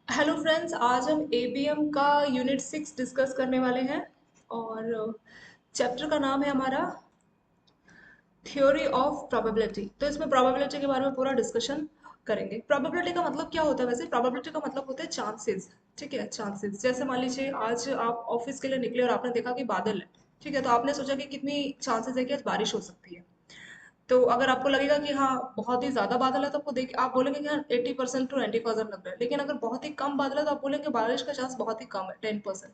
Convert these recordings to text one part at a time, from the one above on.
Hello friends, आज हम ABM का यूनिट 6 डिस्कस करने वाले हैं। और चैप्टर का नाम है हमारा थ्योरी ऑफ प्रोबेबिलिटी। तो इसमें प्रोबेबिलिटी के बारे में पूरा डिस्कशन करेंगे। प्रोबेबिलिटी का मतलब क्या होता है? वैसे प्रोबेबिलिटी का मतलब होता है चांसेस। ठीक है, चांसेस। जैसे मान लीजिए आज आप ऑफिस के लिए निकले और आपने देखा कि बादल है। ठीक है, तो आपने सोचा कि कितनी चांसेस है कि आज बारिश हो सकती है। तो अगर आपको लगेगा कि हाँ बहुत ही ज्यादा बादल है तो आपको देख आप बोलेंगे कि हाँ 80% टू 90% लग रहा है। लेकिन अगर बहुत ही कम बादल है तो आप बोलेंगे बारिश का चांस बहुत ही कम है, 10%।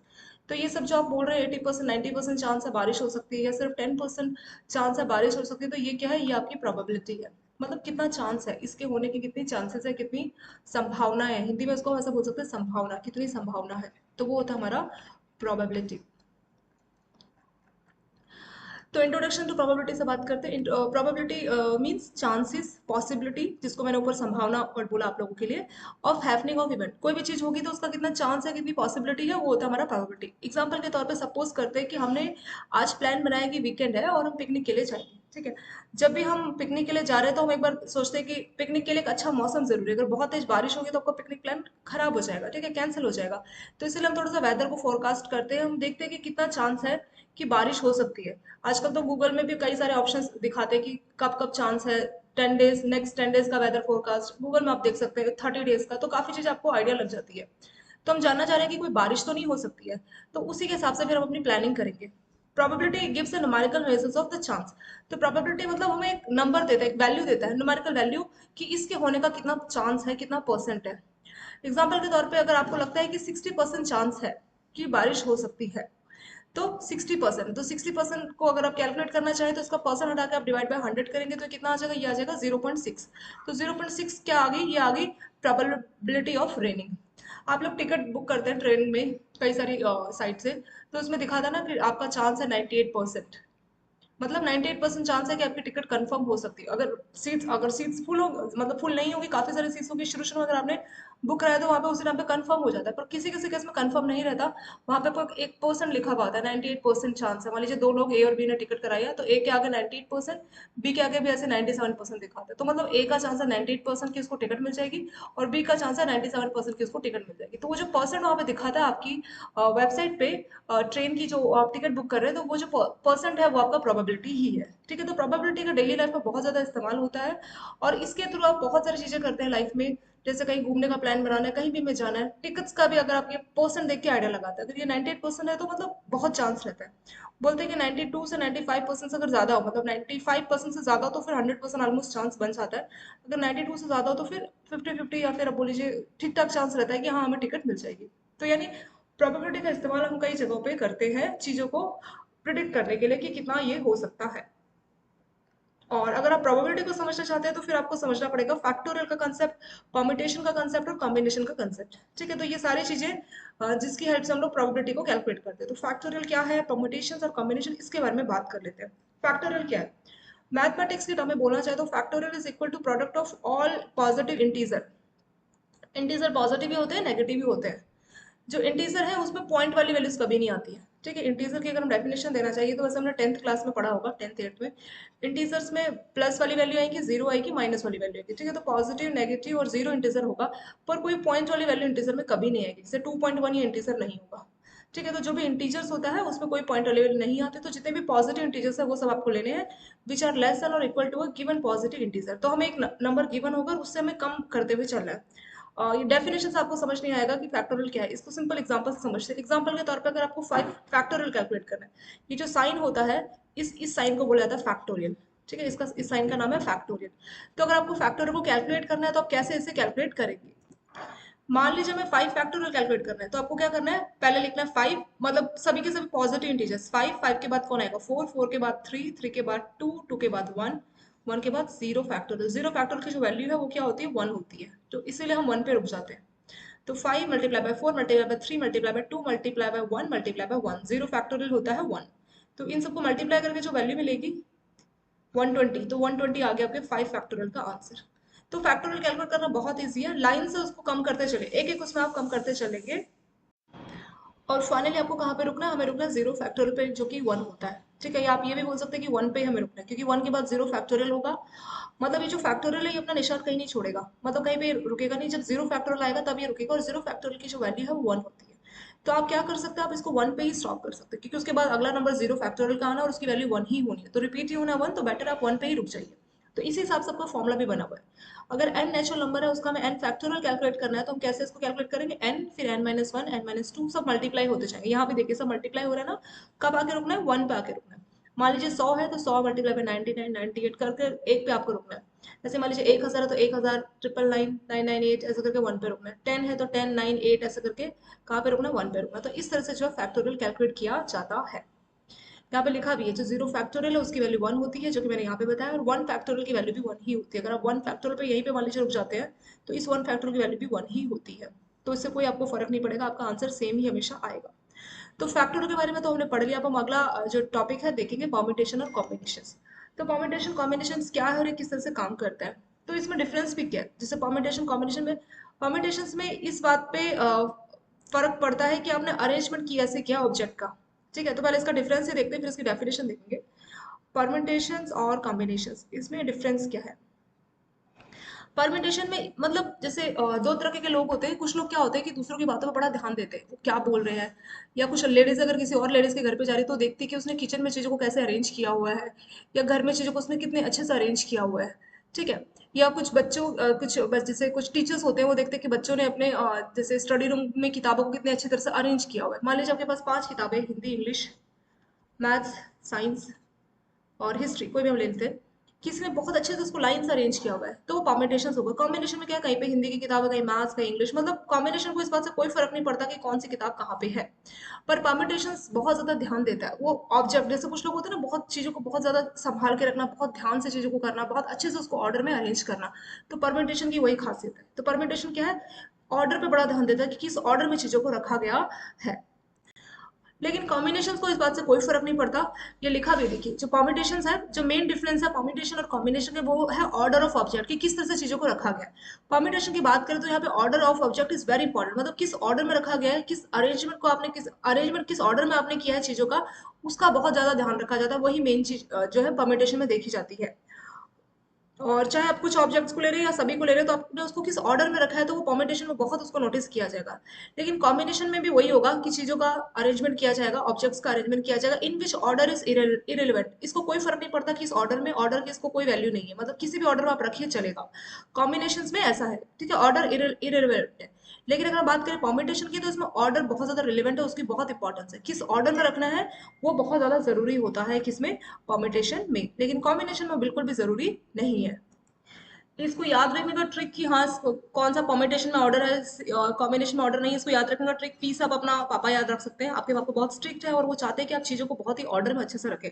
तो ये सब जो आप बोल रहे हैं 80% 90% चांस है बारिश हो सकती है या सिर्फ 10% चांस है बारिश हो सकती है, तो ये क्या है? ये आपकी प्रोबेबिलिटी है। मतलब कितना चांस है इसके होने की, कितनी चांसेस है, कितनी संभावना है। हिंदी में इसको हम ऐसा बोल सकते हैं, संभावना, कितनी संभावना है। तो वो होता है हमारा प्रोबेबिलिटी। तो इंट्रोडक्शन टू प्रोबेबिलिटी से बात करते हैं। प्रोबेबिलिटी मींस चांसेस, पॉसिबिलिटी, जिसको मैंने ऊपर संभावना और बोला आप लोगों के लिए, ऑफ हैपनिंग ऑफ इवेंट। कोई भी चीज होगी तो उसका कितना चांस है, कितनी पॉसिबिलिटी है, वो होता है हमारा प्रोबेबिलिटी। एग्जांपल के तौर पे सपोज करते हैं कि हमने आज प्लान बनाया कि वीकेंड है और हम पिकनिक के लिए जाएंगे। ठीक है, जब भी हम पिकनिक के लिए जा रहे हैं तो हम एक बार सोचते हैं कि पिकनिक के लिए एक अच्छा मौसम जरूरी है। अगर बहुत तेज बारिश होगी तो आपका पिकनिक प्लान खराब हो जाएगा, ठीक है, कैंसिल हो जाएगा। तो इसलिए हम थोड़ा सा वेदर को फोरकास्ट करते हैं, हम देखते हैं कि कितना चांस है कि बारिश हो सकती है। आजकल तो गूगल में भी कई सारे ऑप्शंस दिखाते हैं कि कब कब चांस है। 10 डेज, नेक्स्ट 10 डेज का वेदर फोरकास्ट गूगल में आप देख सकते हैं, 30 डेज का। तो काफी चीज आपको आइडिया लग जाती है। तो हम जानना चाह रहे हैं कि कोई बारिश तो नहीं हो सकती है, तो उसी के हिसाब से फिर हम अपनी प्लानिंग करेंगे। Probability gives a numerical basis of the chance. तो प्रोबेबिलिटी मतलब हमें एक नंबर देता है, एक वैल्यू देता है, न्यूमेरिकल वैल्यू, कि इसके होने का कितना चांस है, कितना परसेंट है। एग्जाम्पल के तौर पे अगर आपको लगता है कि 60% चांस है कि बारिश हो सकती है, तो 60%, तो 60% को अगर आप कैलकुलेट करना चाहें तो इसका परसेंट हटा के आप डिवाइड बाय 100 करेंगे तो कितना आ जाएगा? ये आ जाएगा 0.6। तो 0.6 क्या आ गई? ये आ गई प्रोबेबिलिटी ऑफ रेनिंग। आप लोग टिकट बुक करते हैं ट्रेन में कई सारी साइट से, तो उसमें दिखा था ना कि आपका चांस है 98%। मतलब 98% चांस है कि आपकी टिकट कंफर्म हो सकती है। अगर सीट्स फुल हो, मतलब फुल नहीं होगी, काफी सारी सीट्स होगी, शुरू शुरू में अगर आपने बुक कराया तो वहाँ पे उसी टाइम पे कंफर्म हो जाता है। पर किसी किसी केस में कंफर्म नहीं रहता। वहाँ पे कोई 1% लिखा हुआ होता है, 98% चांस है। मान लीजिए दो लोग ए और बी ने टिकट कराई है, तो ए के आगे 98%, बी के आगे भी ऐसे 97% दिखाता है। तो मतलब ए का चांस है 98% की उसको टिकट मिल जाएगी, और बी का चांस है 97% की उसको टिकट मिल जाएगी। तो वो जो परसेंट वहाँ पे दिखाता है आपकी वेबसाइट पे, ट्रेन की जो आप टिकट बुक कर रहे हैं, तो वो जो परसेंट है वो आपका प्रोबेबिलिटी ही है। ठीक है, तो प्रोबेबिलिटी का डेली लाइफ में बहुत ज्यादा इस्तेमाल होता है। और इसके थ्रू आप बहुत सारी चीजें करते हैं लाइफ में। जैसे कहीं घूमने का प्लान बनाना है, कहीं भी में जाना है, टिकट्स का भी अगर आप ये परसेंट देख के आइडिया लगाते हैं, अगर ये 98% है तो मतलब बहुत चांस रहता है। बोलते हैं कि 92 से 95% से अगर ज्यादा हो, मतलब 95% से ज्यादा हो तो फिर 100% ऑलमोस्ट चांस बन जाता है। अगर 92 से ज्यादा हो तो फिर 50-50, या फिर आप बोल लीजिए ठीक ठाक चांस रहता है कि हाँ हमें टिकट मिल जाएगी। तो यानी प्रोबेबिलिटी का इस्तेमाल हम कई जगहों पे करते हैं चीजों को प्रिडिक्ट करने के लिए कि कितना ये हो सकता है। और अगर आप प्रोबेबिलिटी को समझना चाहते हैं तो फिर आपको समझना पड़ेगा फैक्टोरियल का कंसेप्ट, परम्यूटेशन का कंसेप्ट और कॉम्बिनेशन का कंसेप्ट। ठीक है, तो ये सारी चीजें जिसकी हेल्प से हम लोग प्रोबेबिलिटी को कैलकुलेट करते हैं। तो फैक्टोरियल क्या है, परम्यूटेशन और कॉम्बिनेशन, इसके बारे में बात कर लेते हैं। फैक्टोरियल क्या है? मैथमेटिक्स की टर्म में बोलना चाहे तो factorial is equal to product of all positive integer. Integer positive भी होते हैं, नेगेटिव भी होते हैं। जो इंटीजर है उसमें पॉइंट वाली वैल्यूज कभी नहीं आती है। ठीक है, इंटीजर की अगर हम डेफिनेशन देना चाहिए तो वैसे हमने 10th क्लास में पढ़ा होगा, 10th 8th में। इंटीजर्स में प्लस वाली वैल्यू आएगी, जीरो आएगी, माइनस वाली वैल्यू आएगी। ठीक है, तो पॉजिटिव, नेगेटिव और जीरो इंटीजर होगा, पर कोई पॉइंट वाली वैल्यू इंटीजर में कभी नहीं आएगी। जैसे 2.1 ये इंटीजर नहीं होगा। ठीक है, तो जो भी इंटीजर्स होता है उसमें कोई पॉइंट वाली वैल्यू नहीं आती। तो जितने भी पॉजिटिव इंटीजर्स है वो सब आपको लेने हैं विच आर लेस देन और equal to a given positive integer. तो हमें एक नंबर गिवन होगा, उससे हमें कम करते हुए चलना है। ये डेफिनेशन से आपको समझ नहीं आएगा कि फैक्टोरियल क्या है, इसको सिंपल एग्जांपल से समझते हैं। एग्जांपल के तौर पे अगर आपको 5 फैक्टोरियल कैलकुलेट करना है, ये जो साइन होता है, इस साइन को बोला जाता है फैक्टोरियल। ठीक है, इसका इस साइन का नाम है फैक्टोरियल। तो अगर आपको फैक्टोरियल को कैलकुलेट करना है तो आप कैसे इसे कैलकुलेट करेंगे? मान लीजिए हमें 5 फैक्टोरियल कैलकुलेट करना है, तो आपको क्या करना है? पहले लिखना है 5, मतलब सभी के सभी पॉजिटिव इंटीजर्स। 5, 5 के बाद कौन आएगा? 4, 4 के बाद 3, 3 के बाद 2, 2 के बाद 1, 1 के बाद जीरो फैक्टोरियल। जीरो फैक्टोरियल की जो वैल्यू है वो क्या होती है? 1 होती है। तो इसीलिए हम 1 पे रुक जाते हैं। तो 5 multiply by 4 multiply by 3 multiply by 2 multiply by 1 multiply by 1, zero factorial होता है 1। तो इन सबको मल्टीप्लाई करके जो वैल्यू मिलेगी 120, तो 120 आ गया आपके 5 फैक्टोरियल का आंसर। तो फैक्टोरियल कैलकुलेट करना बहुत ईजी है, लाइन से उसको कम करते चले, एक एक उसमें आप कम करते चलेंगे। और फाइनली आपको कहाँ पे रुकना है? हमें रुकना है जीरो फैक्टोरियल पे, जो कि 1 होता है। ठीक है, या आप ये भी बोल सकते हैं कि 1 पे ही हमें रुकना है, क्योंकि 1 के बाद 0 फैक्टोरियल होगा। मतलब ये जो फैक्टोरियल है ये अपना निशान कहीं नहीं छोड़ेगा, मतलब कहीं पे रुकेगा नहीं। जब 0 फैक्टोरियल आएगा तब ये रुकेगा, और 0 फैक्टोरियल की जो वैल्यू है वो 1 होती है। तो आप क्या कर सकते हैं, आप इसको 1 पे ही स्टॉप कर सकते हैं, क्योंकि उसके बाद अगला नंबर 0 फैक्टोरियल का आना और उसकी वैल्यू 1 ही होनी है, तो रिपीट ही होना 1, तो बेटर आप 1 पे ही रुक जाइए। तो इसी हिसाब से आपका फॉर्मूला भी बना हुआ है। अगर n नेचुरल नंबर है, उसका हमें n फैक्टोरियल कैलकुलेट करना है, तो हम कैसे इसको कैलकुलेट करेंगे, n फिर n-1 n-2 सब मल्टीप्लाई होते जाएंगे। यहाँ पे देखिए सब मल्टीप्लाई हो रहा है ना, कब आके रुकना है, 1 पे आके रुकना है। मान लीजिए 100 है तो 100 मल्टीप्लाई बाय 99 98 करके 1 पे आपको रुकना है। जैसे मान लीजिए 1000 है तो 1000 999 998 ऐसे करके 1 पे रुकना है। 10 है तो 10 9 8 ऐसे करके कहाँ पे रुकना है, 1 पे रुकना है। तो इस तरह से जो है फैक्टोरियल कैलकुलेट किया जाता है। यहाँ पे लिखा भी है, जो 0 फैक्टोरियल है उसकी वैल्यू 1 होती है, जो कि मैंने यहाँ पे बताया, और 1 फैक्टोरियल की वैल्यू भी 1 ही होती है। अगर आप 1 फैक्टोरियल पे यहीं पे मान लीजिए रुक जाते हैं तो इस 1 फैक्टोरियल की वैल्यू भी 1 ही होती है। तो इससे कोई आपको फर्क नहीं पड़ेगा, आपका आंसर सेम ही हमेशा आएगा। तो फैक्टोरियल के बारे में तो हमने पढ़ लिया। अब हम अगला जो टॉपिक है देखेंगे, परम्यूटेशन और कॉम्बिनेशन। तो परम्यूटेशन कॉम्बिनेशन क्या है और ये किस तरह से काम करता है, तो इसमें डिफरेंस भी क्या है। जैसे परम्यूटेशन कॉम्बिनेशन में, परम्यूटेशन में इस बात पे फर्क पड़ता है कि आपने अरेंजमेंट किया से क्या ऑब्जेक्ट का। ठीक है, तो पहले इसका डिफरेंस ही देखते हैं, फिर इसकी डेफिनेशन देखेंगे। परम्यूटेशंस और कॉम्बिनेशंस, इसमें डिफरेंस क्या है। परम्यूटेशन में मतलब जैसे दो तरह के लोग होते हैं। कुछ लोग क्या होते हैं कि दूसरों की बातों पर बड़ा ध्यान देते हैं, वो क्या बोल रहे हैं। या कुछ लेडीज अगर किसी और लेडीज के घर पे जा रही है तो देखती है कि उसने किचन में चीजों को कैसे अरेंज किया हुआ है, या घर में चीजों को उसने कितने अच्छे से अरेंज किया हुआ है। ठीक है। या कुछ बच्चों कुछ जैसे कुछ टीचर्स होते हैं, वो देखते हैं कि बच्चों ने अपने जैसे स्टडी रूम में किताबों को कितने अच्छी तरह से अरेंज किया हुआ है। मान लीजिए आपके पास 5 किताबें, हिंदी, इंग्लिश, मैथ्स, साइंस और हिस्ट्री, कोई भी हम ले लेते हैं। किसी ने बहुत अच्छे से उसको लाइन से अरेंज किया हुआ है, तो वो कॉम्बिनेशन होगा। कॉम्बिनेशन में क्या है, कहीं पे हिंदी की किताब है, कहीं मैथ्स, कहीं इंग्लिश, मतलब कॉम्बिनेशन को इस बात से कोई फर्क नहीं पड़ता कि कौन सी किताब कहाँ पे है। पर परम्यूटेशन बहुत ज्यादा ध्यान देता है वो ऑब्जेक्ट। जैसे कुछ लोग होते हैं ना, बहुत चीजों को बहुत ज्यादा संभाल के रखना, बहुत ध्यान से चीजों को करना, बहुत अच्छे से उसको ऑर्डर में अरेंज करना। तो परम्यूटेशन की वही खासियत है। तो परम्यूटेशन क्या है, ऑर्डर पे बड़ा ध्यान देता है कि किस ऑर्डर में चीजों को रखा गया है। लेकिन कॉम्बिनेशंस को इस बात से कोई फर्क नहीं पड़ता। ये लिखा भी देखिए, जो कॉम्बिनेशंस है, जो मेन डिफरेंस है कॉम्बिनेशन और कॉम्बिनेशन के, वो है ऑर्डर ऑफ ऑब्जेक्ट, कि किस तरह से चीजों को रखा गया है। कॉम्बिनेशन की बात करें तो यहाँ पे order of object is very important, मतलब किस ऑर्डर में रखा गया है, किस अरेंजमेंट को आपने, किस अरेंजमेंट किस ऑर्डर में आपने किया है चीजों का, उसका बहुत ज्यादा ध्यान रखा जाता है। वही मेन चीज जो है परम्यूटेशन में देखी जाती है। और चाहे आप कुछ ऑब्जेक्ट्स को ले रहे हैं या सभी को ले रहे हैं, तो आपने उसको किस ऑर्डर में रखा है, तो वो परम्यूटेशन में बहुत उसको नोटिस किया जाएगा। लेकिन कॉम्बिनेशन में भी वही होगा कि चीजों का अरेंजमेंट किया जाएगा, ऑब्जेक्ट्स का अरेंजमेंट किया जाएगा, इन विच ऑर्डर इज इरेलीवेंट। इसको कोई फर्क नहीं पड़ता कि इस ऑर्डर में, ऑर्डर की इसको कोई वैल्यू नहीं है, मतलब किसी भी ऑर्डर में आप रखिए चलेगा। कॉम्बिनेशन में ऐसा है, ठीक है, ऑर्डर इरेलीवेंट है। लेकिन अगर बात करें परम्यूटेशन की, तो इसमें ऑर्डर बहुत ज्यादा रिलेवेंट है, उसकी बहुत इंपॉर्टेंस है, किस ऑर्डर में रखना है वो बहुत ज्यादा जरूरी होता है किसमें, परम्यूटेशन में। लेकिन कॉम्बिनेशन में बिल्कुल भी जरूरी नहीं है। इसको याद रखने का ट्रिक कि हाँ कौन सा परम्यूटेशन में ऑर्डर है, कॉम्बिनेशन में ऑर्डर नहीं है, इसको याद रखने का ट्रिक, फीस आप अपना पापा याद रख सकते हैं। आपके पापा बहुत स्ट्रिक्ट है और वो चाहते हैं कि आप चीजों को बहुत ही ऑर्डर में अच्छे से रखें।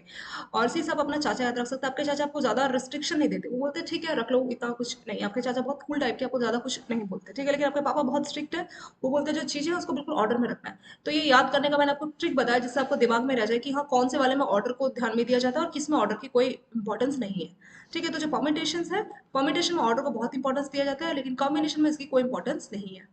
और सी आप अपना चाचा याद रख सकते हैं। आपके चाचा आपको ज्यादा रिस्ट्रिक्शन नहीं देते, वो बोलते हैं ठीक है रख लो, इतना कुछ नहीं। आपके चाचा बहुत कूल टाइप के, आपको ज्यादा कुछ नहीं बोलते, ठीक है। लेकिन आपके पापा बहुत स्ट्रिक्ट है, वो बोलते हैं जो चीजें हैं उसको बिल्कुल ऑर्डर में रखना है। तो ये याद करने का मैंने आपको ट्रिक बताया, जिससे आपको दिमाग में रह जाए कि हाँ कौन से वाले में ऑर्डर को ध्यान में दिया जाता है और किस में ऑर्डर की कोई इंपॉर्टेंस नहीं है। ठीक है, तो जो परम्यूटेशन है, परम्यूटेशन में ऑर्डर को बहुत इंपॉर्टेंस दिया जाता है, लेकिन कॉम्बिनेशन में इसकी कोई इंपॉर्टेंस नहीं है।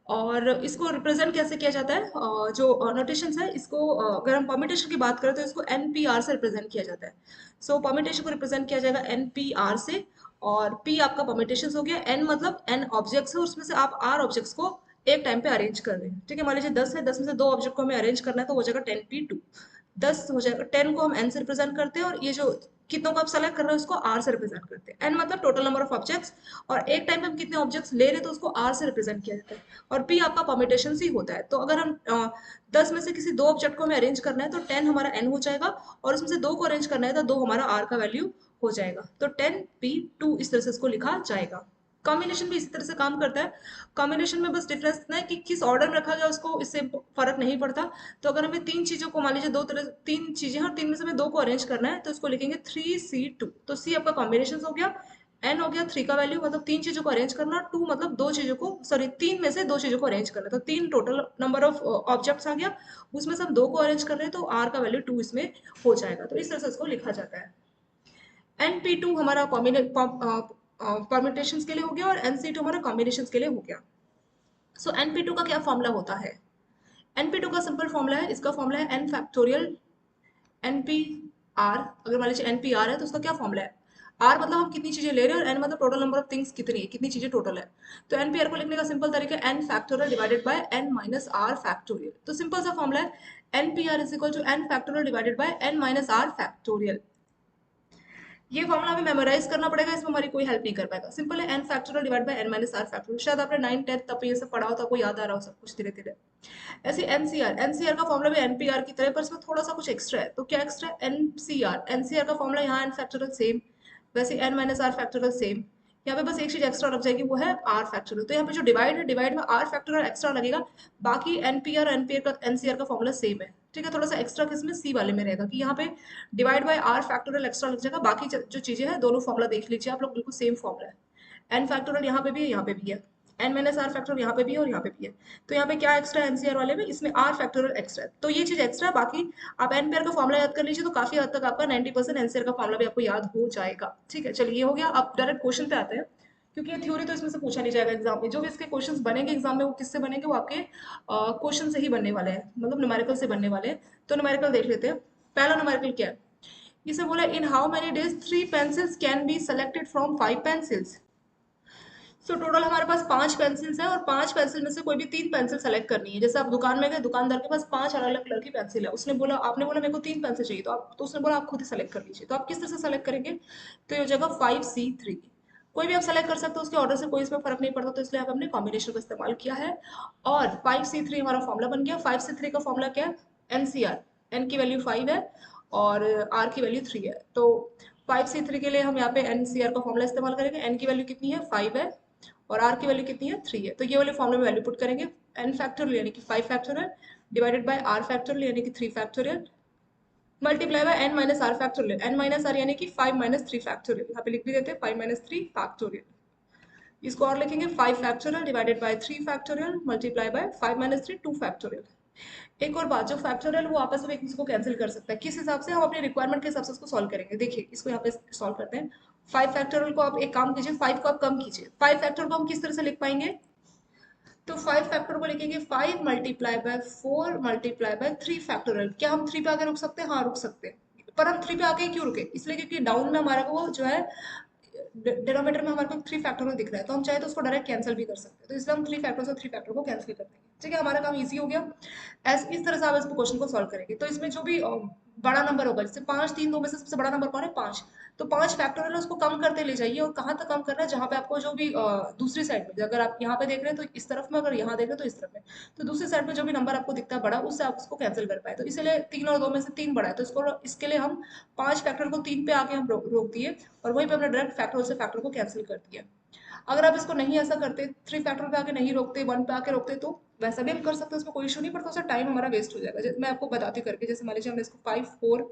और इसको रिप्रेजेंट कैसे किया जाता है, जो नोटेशन है इसको, अगर हम परम्यूटेशन की बात करें तो इसको एनपीआर से रिप्रेजेंट किया जाता है। सो परम्यूटेशन को रिप्रेजेंट किया जाएगा एनपीआर से। और पी आपका परम्यूटेशन हो गया, एन मतलब एन ऑब्जेक्ट्स है, उसमें से आप आर ऑब्जेक्ट्स को एक टाइम पे अरेंज कर रहे हैं। ठीक है, मान लीजिए 10 है, 10 में से 2 ऑब्जेक्ट को हमें अरेंज करना है, तो हो जाएगा 10p2। 10 हो जाएगा, 10 को हम एन से रिप्रेजेंट करते हैं, और ये जो कितनों को आप सेलेक्ट कर रहे हो उसको आर से रिप्रेजेंट करते हैं। एन मतलब टोटल नंबर ऑफ ऑब्जेक्ट्स, और एक टाइम पे हम कितने ऑब्जेक्ट्स ले रहे हैं तो उसको आर से रिप्रेजेंट किया जाता है। और पी आपका परम्यूटेशन ही होता है। तो अगर हम 10 में से किसी 2 ऑब्जेक्ट को हमें अरेंज करना है तो 10 हमारा एन हो जाएगा, और उसमें से 2 को अरेंज करना है तो 2 हमारा आर का वैल्यू हो जाएगा। तो 10p2 इस तरह से इसको लिखा जाएगा। कॉम्बिनेशन भी इसी तरह से काम करता है। कॉम्बिनेशन में बस डिफरेंस इतना है कि किस ऑर्डर में रखा गया उसको, इससे फर्क नहीं पड़ता। तो अगर हमें 3 चीजों को, मान लीजिए 2 तरह 3 चीजें हैं और 3 में से हमें 2 को अरेंज करना है, तो इसको लिखेंगे 3c2। तो सी आपका कॉम्बिनेशन हो गया, एन हो गया 3 का वैल्यू, मतलब 3 चीजों को अरेंज करना, 2 मतलब 2 चीजों को, सॉरी 3 में से 2 चीजों को अरेंज करना, तो 3 टोटल नंबर ऑफ ऑब्जेक्ट्स आ गया। उसमें से हम 2 को अरेंज कर रहे हैं तो आर का वैल्यू 2 इसमें हो जाएगा। तो इस तरह से इसको लिखा जाता है। NP2 हमारा परम्यूटेशन के लिए हो गया, और NC2 हमारा कॉम्बिनेशन के लिए हो गया। सो NP2 का क्या फॉर्मूला होता है। NP2 का सिंपल फॉर्मूला है, इसका फॉर्मूला है n फैक्टोरियल, NPR, अगर मान लीजिए NPR है तो उसका क्या फॉर्मूला है? R मतलब हम कितनी चीजें ले रहे हैं और N मतलब टोटल नंबर ऑफ थिंग्स कितनी है, कितनी चीजें टोटल है। तो NPR को लिखने का सिंपल तरीका N factorial divided by N minus R factorial. तो सिंपल सा फॉर्मूला है NPR is equal to N factorial divided by N minus R factorial. ये फॉर्मूला हमें मेमोराइज करना पड़ेगा, इसमें हमारी कोई हेल्प नहीं कर पाएगा। सिंपल है, N factorial divide by N minus R factorial. शायद आपने 9 10 तब ये सब पढ़ा हो तो आपको याद आ रहा हो सब कुछ धीरे धीरे। ऐसे एनसीआर का फॉर्मूला भी एनपीआर की तरह, पर इसमें थोड़ा सा कुछ एक्स्ट्रा है। तो क्या एक्स्ट्रा है? एनसीआर का फॉर्मूला यहाँ एन फैक्टोरियल सेम, वैसे N minus R factorial same. यहाँ पे बस एक चीज एक्स्ट्रा लग जाएगी, वो है आर फैक्टोरियल। तो यहाँ पे जो डिवाइड है, डिवाइड में आर फैक्टोरियल एक्स्ट्रा लगेगा। बाकी एनपीआर का एनसीआर का फॉर्मूला सेम है। ठीक है, थोड़ा सा एक्स्ट्रा किसमें, सी वाले में रहेगा कि यहाँ पे divide by R factorial extra लग जाएगा। बाकी जो चीजें हैं दोनों फॉर्मूला देख लीजिए आप लोग, बिल्कुल सेम फॉर्मूला है। एन फैक्टोरियल यहाँ पे भी है, यहाँ पे भी है। एन माइनस आर फैक्टोरियल यहाँ पे भी है और यहाँ पे भी है। तो यहाँ पे क्या एक्स्ट्रा है एनसीआर वाले में, इसमें आर फैक्टोरियल एक्स्ट्रा है। तो ये चीज एक्स्ट्रा है। बाकी आप एनपीआर का फॉर्मूला याद कर लीजिए तो काफी हद तक आपका 90% एनसीआर का फॉर्मूला भी आपको याद हो जाएगा। ठीक है, चलिए ये हो गया। आप डायरेक्ट क्वेश्चन पे आते हैं, क्योंकि ये थ्योरी तो इसमें से पूछा नहीं जाएगा एग्जाम में। जो भी इसके क्वेश्चंस बनेंगे एग्जाम में वो किससे बनेंगे, वो आपके क्वेश्चन से ही बनने वाले हैं, मतलब न्यूमेरिकल से बनने वाले हैं। तो न्यूमेरिकल देख लेते हैं। पहला न्यूमेरिकल क्या है, इसे बोला in how many days 3 pencils can be selected from 5 pencils. So total हमारे पास 5 पेंसिल्स है और 5 पेंसिल में से कोई भी 3 पेंसिल सेलेक्ट करनी है। जैसे आप दुकान में गए, दुकानदार के पास 5 अलग अलग कलर की पेंसिल है, उसने बोला, आपने बोला मेरे को 3 पेंसिल चाहिए, तो उसने बोला आप खुद ही सेलेक्ट कर लीजिए। तो आप किस तरह से सेलेक्ट करेंगे, तो ये हो जाएगा 5C3। कोई भी आप सेलेक्ट कर सकते हो, उसके ऑर्डर से कोई इसमें फर्क नहीं पड़ता, तो इसलिए आप हमने कॉम्बिनेशन का इस्तेमाल किया है। और 5C3 हमारा फॉर्मूला बन गया। 5C3 का फॉर्मूला क्या है, एनसीआर। एन की वैल्यू 5 है और आर की वैल्यू 3 है। तो 5C3 के लिए हम यहाँ पे एनसीआर का फॉर्मूला इस्तेमाल करेंगे। एन की वैल्यू कितनी है, 5 है और आर की वैल्यू कितनी है, 3 है। तो ये वाले फॉर्मूले में वैल्यू पुट करेंगे। एन फैक्टोरियल यानी कि 5 factorial divided by R factorial यानी कि 3 factorial multiply by N minus R factorial. N minus R यानी कि 5 माइनस 3 फैक्टोरियल। यहाँ पे लिख भी देते हैं 5 माइनस 3 फैक्टोरियल। इसको और लिखेंगे 5 factorial divided bye 3 factorial multiply bye 5 minus 3 2 factorial. एक और बात, जो फैक्टोरियल वो आपस में एक दूसरे को कैंसिल कर सकता है। किस हिसाब से, हम अपने रिक्वायरमेंट के हिसाब से उसको सॉल्व करेंगे। देखिए इसको यहाँ पे सॉल्व करते हैं। 5 फैक्टोरियल को आप एक काम कीजिए, 5 को आप कम कीजिए। 5 फैक्टोरियल को हम किस तरह से लिख पाएंगे, तो 5 फैक्टर को लिखेंगे 5 multiply by 4 multiply by 3 factorial. क्या हम 3 पे आके रुक सकते हैं, हाँ रुक सकते हैं। पर हम 3 पे आके क्यों रुके, इसलिए क्योंकि डाउन में हमारा को जो है डिनोमीटर में हमारे को 3 फैक्टोरियल दिख रहा है, तो हम चाहे तो उसको डायरेक्ट कैंसिल भी कर सकते हैं। तो इसलिए हम 3 फैक्टर से 3 फैक्टर को कैंसिल कर देंगे। ठीक है, हमारा काम इजी हो गया। इस तरह से आप इस क्वेश्चन को सॉल्व करेंगे। तो इसमें जो भी बड़ा नंबर होगा, जैसे 5 3 2 में से सबसे बड़ा नंबर कौन है, 5। तो 5 फैक्टोरियल है, उसको कम करते ले जाइए। और कहाँ तक कम करना है, जहाँ पे आपको जो भी दूसरी साइड में, अगर आप यहाँ पे देख रहे हैं तो इस तरफ में, अगर यहाँ देख रहे हैं तो इस तरफ में, तो दूसरी साइड में जो भी नंबर आपको दिखता है बड़ा, उससे आप उसको कैंसिल कर पाए। तो इसीलिए 3 और 2 में से 3 बड़ा है, तो इसको इसके लिए हम 5 फैक्टर को 3 पे आके हम रोक दिए और वहीं पे हमने डायरेक्ट फैक्टर से फैक्टर को कैंसिल कर दिया। अगर आप इसको नहीं ऐसा करते, 3 फैक्टर पे आके नहीं रोकते, 1 पे आके रोकते, तो वैसा भी हम कर सकते हैं, उसमें कोई इशू नहीं पड़ता। उससे टाइम हमारा वेस्ट हो जाएगा। मैं आपको बताती करके, जैसे मान लीजिए हमने इसको 5 4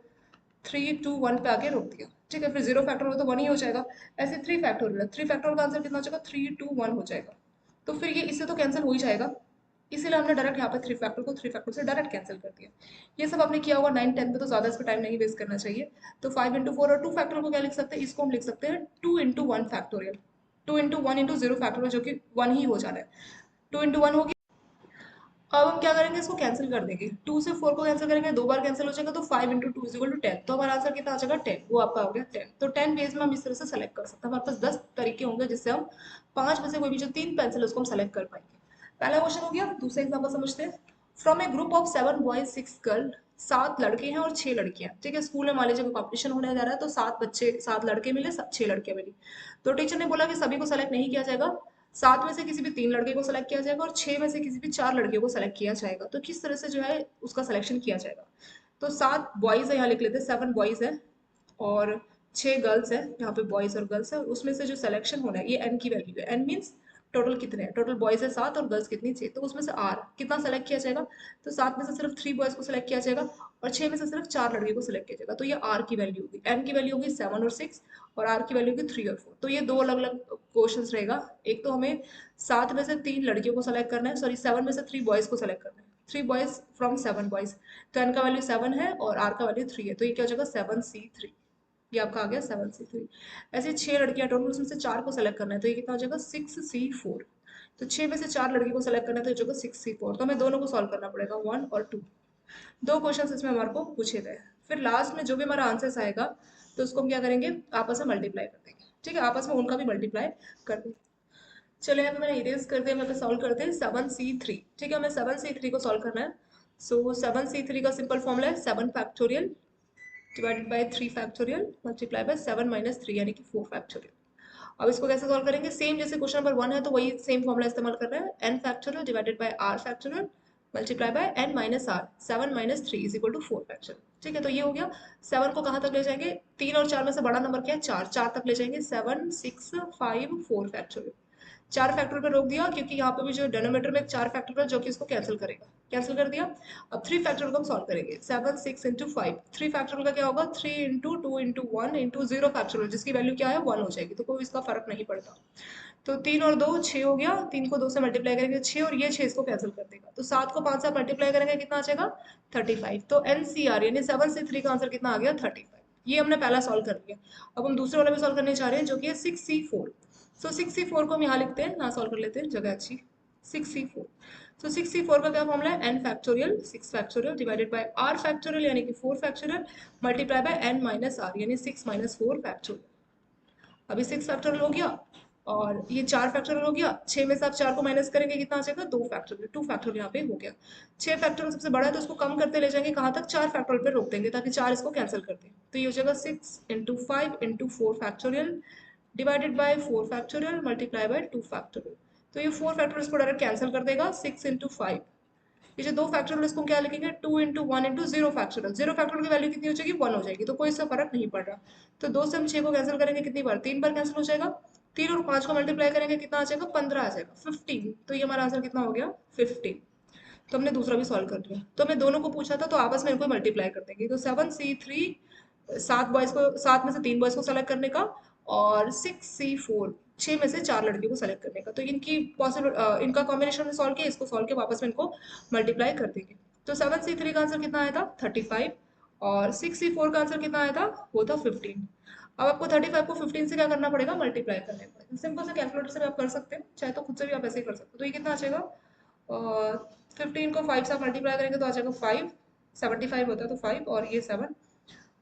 3 2 1 पे आके रोक दिया। ठीक है, फिर 0 फैक्टर हो तो 1 ही हो जाएगा। ऐसे 3 फैक्टर है, 3 फैक्टर का आंसर कितना हो जाएगा, 3 2 1 हो जाएगा। तो फिर ये इससे तो कैंसिल हो ही जाएगा, इसीलिए हमने डायरेक्ट यहाँ पे 3 फैक्टर को 3 फैक्टर से डायरेक्ट कैंसिल कर दिया। ये सब आपने किया होगा 9 10 में, तो ज्यादा इस पर टाइम नहीं वेस्ट करना चाहिए। तो 5 इंटू 4 और 2 फैक्टर को क्या लिख सकते हैं, इसको हम लिख सकते हैं 2 into 1 factorial. 2 into 1 into 0 factorial, जो कि 1 ही हो जाना है। 2 इंटू 1 हो गया। अब हम क्या करेंगे, इसको कैंसिल कर देंगे। 2 से 4 को कैंसिल करेंगे, 2 बार कैंसिल हो जाएगा, तो 5 इंटू 2 इज इक्वल टू 10। तो हमारा आंसर कितना आ जाएगा, 10। वो आपका हो गया 10। तो 10 वेज में हम इस तरह से सेलेक्ट कर सकते हैं। हमारे पास 10 तरीके होंगे जिससे हम 5 में से कोई भी जो 3 पेंसिल है उसको हम सेलेक्ट कर पाएंगे। पहला क्वेश्चन हो गया। दूसरा एग्जाम्पल समझते हैं। From A group of 7 boys 6 girl, 7 लड़के हैं और 6 लड़कियां। ठीक है, स्कूल में मान लीजिए कॉम्पिटिशन होने जा रहा है, तो 7 बच्चे, 7 लड़के मिले, 6 लड़कियां मिली। तो टीचर ने बोला कि सभी को सेलेक्ट नहीं किया जाएगा, 7 में से किसी भी 3 लड़के को सेलेक्ट किया जाएगा और 6 में से किसी भी 4 लड़कियों को सेलेक्ट किया जाएगा। तो किस तरह से जो है उसका सिलेक्शन किया जाएगा। तो 7 बॉयज है, यहाँ लिख लेते हैं 7 बॉयज है और 6 गर्ल्स है। यहाँ पे बॉयज और गर्ल्स है, और उसमें से जो सिलेक्शन होना है, ये एन की वैल्यू है। एन मीन्स टोटल कितने हैं, टोटल बॉयज है 7 और गर्ल्स कितनी, 6। तो उसमें से आर कितना सेलेक्ट किया जाएगा, तो 7 में से सिर्फ 3 बॉयज को सिलेक्ट किया जाएगा और 6 में से सिर्फ 4 लड़के को सिलेक्ट किया जाएगा। तो ये आर की वैल्यू होगी। एन की वैल्यू होगी 7 और 6 और आर की वैल्यू होगी 3 और 4। तो ये दो अलग अलग क्वेश्चन रहेगा। एक तो हमें 7 में से 3 लड़कियों को सेलेक्ट करना है, सॉरी 7 में से 3 बॉयज को सेलेक्ट करना है, 3 बॉयज फ्रॉम 7 बॉयज। तो एन का वैल्यू 7 है और आर का वैल्यू 3 है, तो ये क्या हो जाएगा 7C3। ये आपका आ गया 7C3। ऐसे 6 लड़कियां टोटल, उसमें से 4 को सेलेक्ट करना है, तो ये कितना हो जाएगा 6C4। तो 6 में से 4 लड़की को सेलेक्ट करना है, तो ये होगा 6C4। तो हमें दोनों को सॉल्व करना पड़ेगा, 1 और 2। दो क्वेश्चन इसमें हमारे को पूछे गए। फिर लास्ट में जो भी हमारा आंसर आएगा तो उसको हम क्या करेंगे, आपस में मल्टीप्लाई कर देंगे। ठीक है, आपस में उनका भी मल्टीप्लाई कर देंगे। चलो यहाँ पे मैंने इरेज कर दिया, मैं पे सॉल्व करते हैं 7c3। ठीक है, हमें 7c3 को सॉल्व करना है। सो 7c3 का सिंपल फॉर्मूला है 7 factorial divided bye 3 factorial multiply bye 7 minus 3 यानी कि 4 फैक्टोरियल। अब इसको कैसे सॉल्व करेंगे, सेम जैसे क्वेश्चन नंबर 1 है तो वही सेम फॉर्मूला इस्तेमाल कर रहे हैं, n factorial divided by r factorial multiply by n minus r 7 minus 3 is equal to 4 factorial. ठीक है, तो ये हो गया। 7 को कहाँ तक ले जाएंगे, 3 और 4 में से बड़ा नंबर क्या है, 4, 4 तक ले जाएंगे, 7 6 5 4 फैक्टोरियल। 4 फैक्टोरियल पे रोक दिया क्योंकि यहाँ पे भी जो डिनोमिनेटर में 4 फैक्टोरियल जो कि इसको कैंसिल करेगा, कैंसिल कर दिया। अब 3 फैक्टोरियल को हम सॉल्व करेंगे, 7 6 इंटू 5, 3 फैक्टोरियल का क्या होगा, 3 इंटू 2 इंटू 1 इंटू 0 फैक्टोरियल जिसकी वैल्यू क्या है 1 हो जाएगी, तो कोई इसका फर्क नहीं पड़ता। तो 3 और 2 6 हो गया, 3 को 2 से मल्टीप्लाई करेंगे 6 और ये 6 इसको कैंसिल कर देगा, तो 7 को 5 से मल्टीप्लाई करेंगे कितना आ जाएगा 35। तो एनसीआर यानी 7c3 का आंसर कितना आ गया 35। ये हमने पहला सॉल्व कर लिया। अब हम दूसरे वाला भी सॉल्व करने जा रहे हैं जो कि है 6c4। सो 6c4 को हम यहाँ लिखते हैं, यहाँ सॉल्व कर लेते हैं, जगह अच्छी 6c4। सो 6c4 का क्या फॉर्मूला है, n factorial 6 factorial divided by r factorial यानी कि 4 factorial multiply by n minus r यानी 6 माइनस 4 फैक्टोरियल। अभी 6 फैक्टोरियल हो गया और ये 4 फैक्टोरियल हो गया, 6 में से आप 4 को माइनस करेंगे कितना आ जाएगा 2 फैक्टोरियल, 2 फैक्टोरियल यहाँ पे हो गया। 6 फैक्टोरियल सबसे बड़ा है तो उसको कम करते ले जाएंगे कहाँ तक, 4 फैक्टोरियल पे रोक देंगे ताकि 4 इसको कैंसिल कर दें। तो ये हो जाएगा 6 into 5 into 4 factorial divided bye 4 factorial multiply bye 2 factorial. तो ये 4 फैक्टोरियल इसको डायरेक्ट कैंसिल कर देगा, 6 इंटू 5, ये जो 2 फैक्टोरियल इसको क्या लिखेंगे 2 इंटू 1 इंटू 0 फैक्टोरियल, 0 फैक्टोरियल की वैल्यू कितनी हो जाएगी 1 हो जाएगी, तो कोई इससे फर्क नहीं पड़ रहा। तो 2 से हम 6 को कैंसिल करेंगे कितनी बार, 3 बार कैंसिल हो जाएगा। 3 और 5 को मल्टीप्लाई करेंगे कितना आ जाएगा 15 आ जाएगा 15, तो ये हमारा आंसर कितना हो गया 15। तो हमने दूसरा भी सॉल्व कर लिया। तो हमने दोनों को पूछा था तो आपस में इनको मल्टीप्लाई कर देंगे, तो 7c3 7 बॉयज को, 7 में से 3 बॉयज को सेलेक्ट करने का और 6c4 6 में से 4 लड़कियों को सेलेक्ट करने का, तो इनकी पॉसिबल इनका कॉम्बिनेशन में सॉल्व किया, इसको सॉल्व किया, वापस में इनको मल्टीप्लाई कर देंगे। तो 7c3 का आंसर कितना आया था 35 और 6c4 का आंसर कितना आया था वो था 15। अब आपको 35 को 15 से क्या करना पड़ेगा मल्टीप्लाई करने पड़ेगा, सिंपल से कैलकुलेटर से भी आप कर सकते हैं, चाहे तो खुद से भी आप ऐसे ही कर सकते हो। तो ये कितना आ जाएगा, और 15 को 5 से आप मल्टीप्लाई करेंगे तो आ जाएगा 5, 75 होता है तो 5 और ये 7,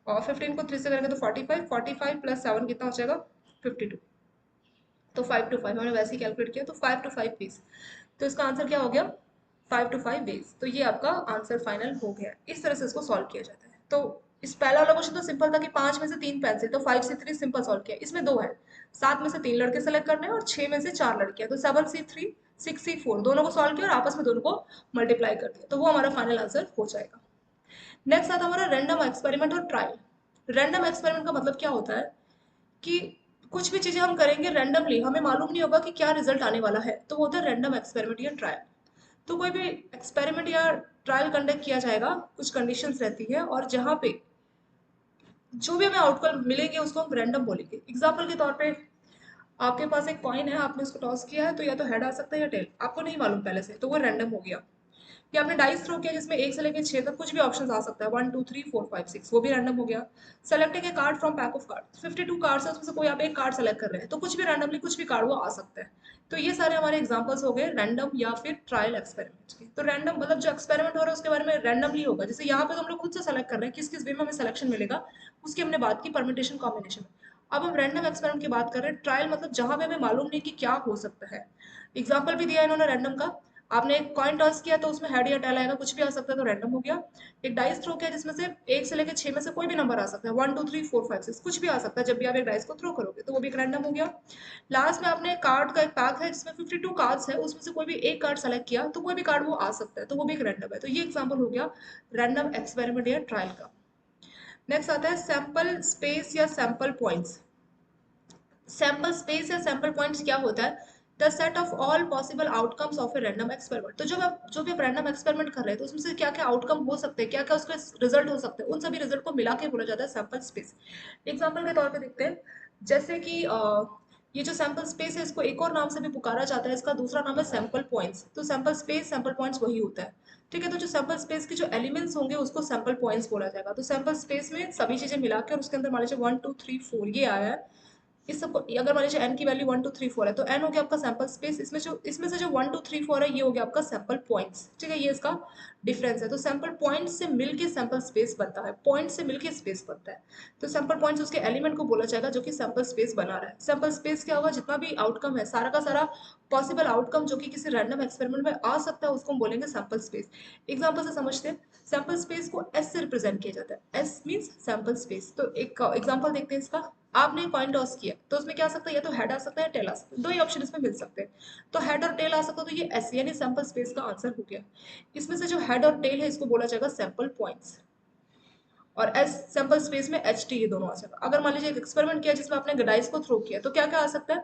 और 15 को 3 से करेंगे तो 45, 45 प्लस 7 कितना हो जाएगा 52। तो 5 टू 5 हमने वैसे ही कैलकुलेट किया, तो 5 टू 5 पीस, तो इसका आंसर क्या हो गया 5 टू 5 बेस। तो ये आपका आंसर फाइनल हो गया। इस तरह से इसको सॉल्व किया जाता है। तो इस पहला वाला क्वेश्चन तो सिंपल था कि 5 में से 3 पेंसिल, तो 5 से 3 सिंपल सॉल्व किया। इसमें 2 है, 7 में से 3 लड़के सेलेक्ट करने हैं और 6 में से 4 लड़कियां, तो 7c3 6c4 दोनों को सॉल्व किया और आपस में दोनों को मल्टीप्लाई कर दिया, तो वो हमारा फाइनल आंसर हो जाएगा। नेक्स्ट आता है हमारा रैंडम एक्सपेरिमेंट और ट्रायल। रैंडम एक्सपेरिमेंट का मतलब क्या होता है कि कुछ भी चीजें हम करेंगे रैंडमली, हमें मालूम नहीं होगा कि क्या रिजल्ट आने वाला है, तो वो होता है रैंडम एक्सपेरिमेंट या ट्रायल। तो कोई भी एक्सपेरिमेंट या ट्रायल कंडक्ट किया जाएगा, कुछ कंडीशंस रहती है और जहाँ पे जो भी हमें आउटकम मिलेंगे उसको हम रैंडम बोलेंगे। एग्जाम्पल के तौर पे आपके पास एक कॉइन है, आपने उसको टॉस किया है तो या तो हेड आ सकता है या टेल, आपको नहीं मालूम पहले से, तो वो रैंडम हो गया। या आपने डाइस थ्रो किया जिसमें 1 से लेकर 6 तक कुछ भी ऑप्शन आ सकता है, 1 2 3 4 5 6, वो भी रैंडम हो गया। Selecting A card from pack of card, 52 cards है उसमें से कोई आप एक कार्ड सेलेक्ट कर रहे हैं, तो कुछ भी रैंडमली कुछ भी कार्ड वो आ सकता है। तो ये सारे हमारे एग्जांपल्स हो गए रैंडम या फिर ट्रायल एक्सपेरिमेंट्स के। तो रैंडम मतलब जो एक्सपेरिमेंट हो रहा है उसके बारे में रैंडमली होगा, जैसे यहाँ पे तो हम लोग खुद से सेलेक्ट कर रहे हैं किस किस वे में हमें सिलेक्शन मिलेगा, उसकी हमने बात की परमिटेशन कॉम्बिनेशन। अब हम रैंडम एक्सपेरिमेंट की बात कर रहे हैं, ट्रायल मतलब जहां पे हमें मालूम नहीं कि क्या हो सकता है। एग्जाम्पल भी दिया है इन्होंने रैंडम का, आपने एक कॉइन टॉस किया तो उसमें हेड या टेल आएगा, कुछ भी आ सकता है तो रैंडम हो गया। एक डाइस थ्रो किया जिसमें से 1 से लेकर 6 में से कोई भी नंबर आ सकता है, 1 2 3 4 5 6 कुछ भी आ सकता है जब भी आप एक डाइस को थ्रो करोगे, तो वो भी एक रैंडम हो गया। लास्ट में आपने कार्ड का एक पैक है जिसमें 52 कार्ड्स है, उसमें से कोई भी एक कार्ड सेलेक्ट किया तो कोई भी कार्ड वो आ सकता है, तो वो भी एक रैंडम है। तो ये एग्जाम्पल हो गया रैंडम एक्सपेरिमेंट या ट्रायल का। नेक्स्ट आता है सैंपल स्पेस या सैंपल पॉइंट्स। सैंपल स्पेस या सैंपल पॉइंट्स क्या होता है, the set of all possible outcomes of a random experiment. तो जो भी आप रैंडम एक्सपेरिमेंट कर रहे हैं तो उसमें से क्या क्या आउटकम हो सकते हैं, क्या क्या उसके रिजल्ट हो सकते हैं, उन सभी रिजल्ट को मिला के बोला जाता है सैंपल स्पेस। एग्जाम्पल के तौर पे देखते हैं, जैसे कि ये जो सैंपल स्पेस है इसको एक और नाम से भी पुकारा जाता है, इसका दूसरा नाम है सैंपल पॉइंट्स। तो सैंपल स्पेस सैंपल पॉइंट्स वही होता है। ठीक है, तो जो सैंपल स्पेस के जो एलिमेंट्स होंगे उसको सैंपल पॉइंट्स बोला जाएगा। तो सैंपल स्पेस में सभी चीजें मिला के और उसके अंदर मान लीजिए 1 2 3 4 ये आया है, इस सबको अगर मान लीजिए n की वैल्यू 1 2 3 4 है तो n हो गया आपका सैंपल स्पेस, इसमें से जो 1 2 3 4 है ये हो गया आपका सैंपल पॉइंट्स, ठीक है, ये इसका डिफरेंस है। तो सैंपल पॉइंट से मिलके सैंपल स्पेस बनता है, पॉइंट से मिलके स्पेस बनता है। तो सैंपल पॉइंट्स उसके एलिमेंट को बोला जाएगा जो कि सैंपल स्पेस बना रहा है। सैंपल स्पेस क्या होगा, जितना भी आउटकम है सारा का सारा पॉसिबल आउटकम जो कि किसी रैंडम एक्सपेरिमेंट में आ सकता है उसको हम बोलेंगे सैंपल स्पेस। एग्जाम्पल से समझते हैं। सैंपल स्पेस को एस से रिप्रेजेंट किया जाता है, एस मीन्स सैंपल स्पेस। तो एक एग्जाम्पल देखते हैं इसका। आपने कॉइन टॉस किया तो उसमें क्या आ सकता है, या तो हेड आ सकता है या टेल आ सकता है, दो ही ऑप्शन इसमें मिल सकते हैं। तो हेड और टेल आ सकता है तो ये एस यानी सैंपल स्पेस का आंसर हो गया। इसमें से जो हेड और टेल है इसको बोला जाएगा सैंपल पॉइंट्स, और एस सैंपल स्पेस में एच टी ये दोनों आ जाएगा। अगर मान लीजिए एक एक्सपेरिमेंट किया जिसमें आपने डाइस को थ्रो किया तो क्या क्या आ सकता है,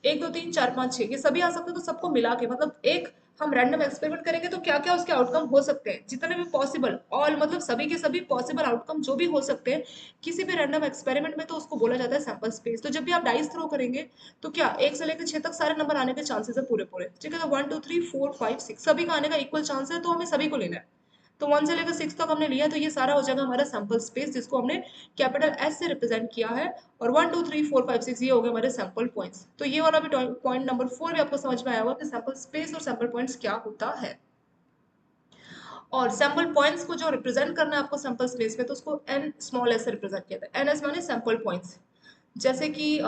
एक दो तीन चार पाँच छः ये सभी आ सकते हैं। तो सबको मिला के मतलब एक हम रैंडम एक्सपेरिमेंट करेंगे तो क्या क्या उसके आउटकम हो सकते हैं, जितने भी पॉसिबल ऑल मतलब सभी के सभी पॉसिबल आउटकम जो भी हो सकते हैं किसी भी रैंडम एक्सपेरिमेंट में, तो उसको बोला जाता है सैंपल स्पेस। तो जब भी आप डाइस थ्रो करेंगे तो क्या एक से लेकर छह तक सारे नंबर आने के चांसेस है पूरे पूरे, ठीक है। तो 1 2 3 4 5 6 सभी का आने का इक्वल चांस है, तो हमें सभी को लेना है। तो 1 से लेकर 6 तक हमने लिया तो ये सारा हो जाएगा हमारा सैंपल स्पेस, जिसको हमने कैपिटल एस से रिप्रेजेंट किया है। और 1 2 3 4 5 6 ये हो गए हमारे सैंपल पॉइंट्स। तो ये वाला भी पॉइंट नंबर 4 भी आपको समझ में आया होगा कि सैंपल स्पेस और सैंपल पॉइंट्स क्या होता है। और सैंपल पॉइंट्स को जो रिप्रेजेंट करना है आपको सैंपल स्पेस में, तो उसको एन स्मॉल एस से रिप्रेजेंट किया था। एन एस माने सैंपल पॉइंट्स। जैसे कि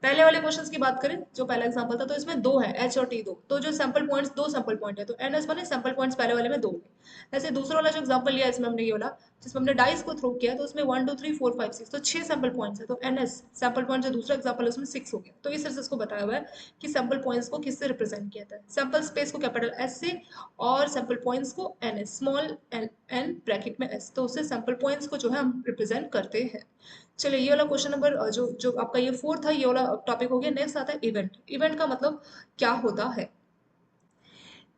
पहले वाले क्वेश्चंस की बात करें, जो पहला एग्जांपल था तो इसमें दो है, एच और टी दो, तो जो सैंपल पॉइंट्स दो सैंपल पॉइंट है तो एन एस बने सैंपल पॉइंट्स पहले वाले में दो है। ऐसे दूसरा वाला जो एग्जांपल लिया इसमें हमने ये वाला जिसमें हमने डाइस को थ्रो किया तो उसमें 1 2 3 4 5 6 तो 6 सैंपल पॉइंट्स है। तो एन एस सैंपल पॉइंट जो दूसरा एग्जांपल है उसमें 6 हो गया। तो इस तरह से इसको बताया हुआ है कि सैंपल पॉइंट्स को किससे रिप्रेजेंट किया था, सैंपल स्पेस को कैपिटल एस से और सैंपल पॉइंट्स को N S small N N bracket में एस, तो उससे सैंपल पॉइंट्स को जो है हम रिप्रेजेंट करते हैं। चलिए ये वाला क्वेश्चन नंबर जो जो आपका ये फोर्थ था ये वाला टॉपिक हो गया। नेक्स्ट आता है इवेंट। इवेंट का मतलब क्या होता है।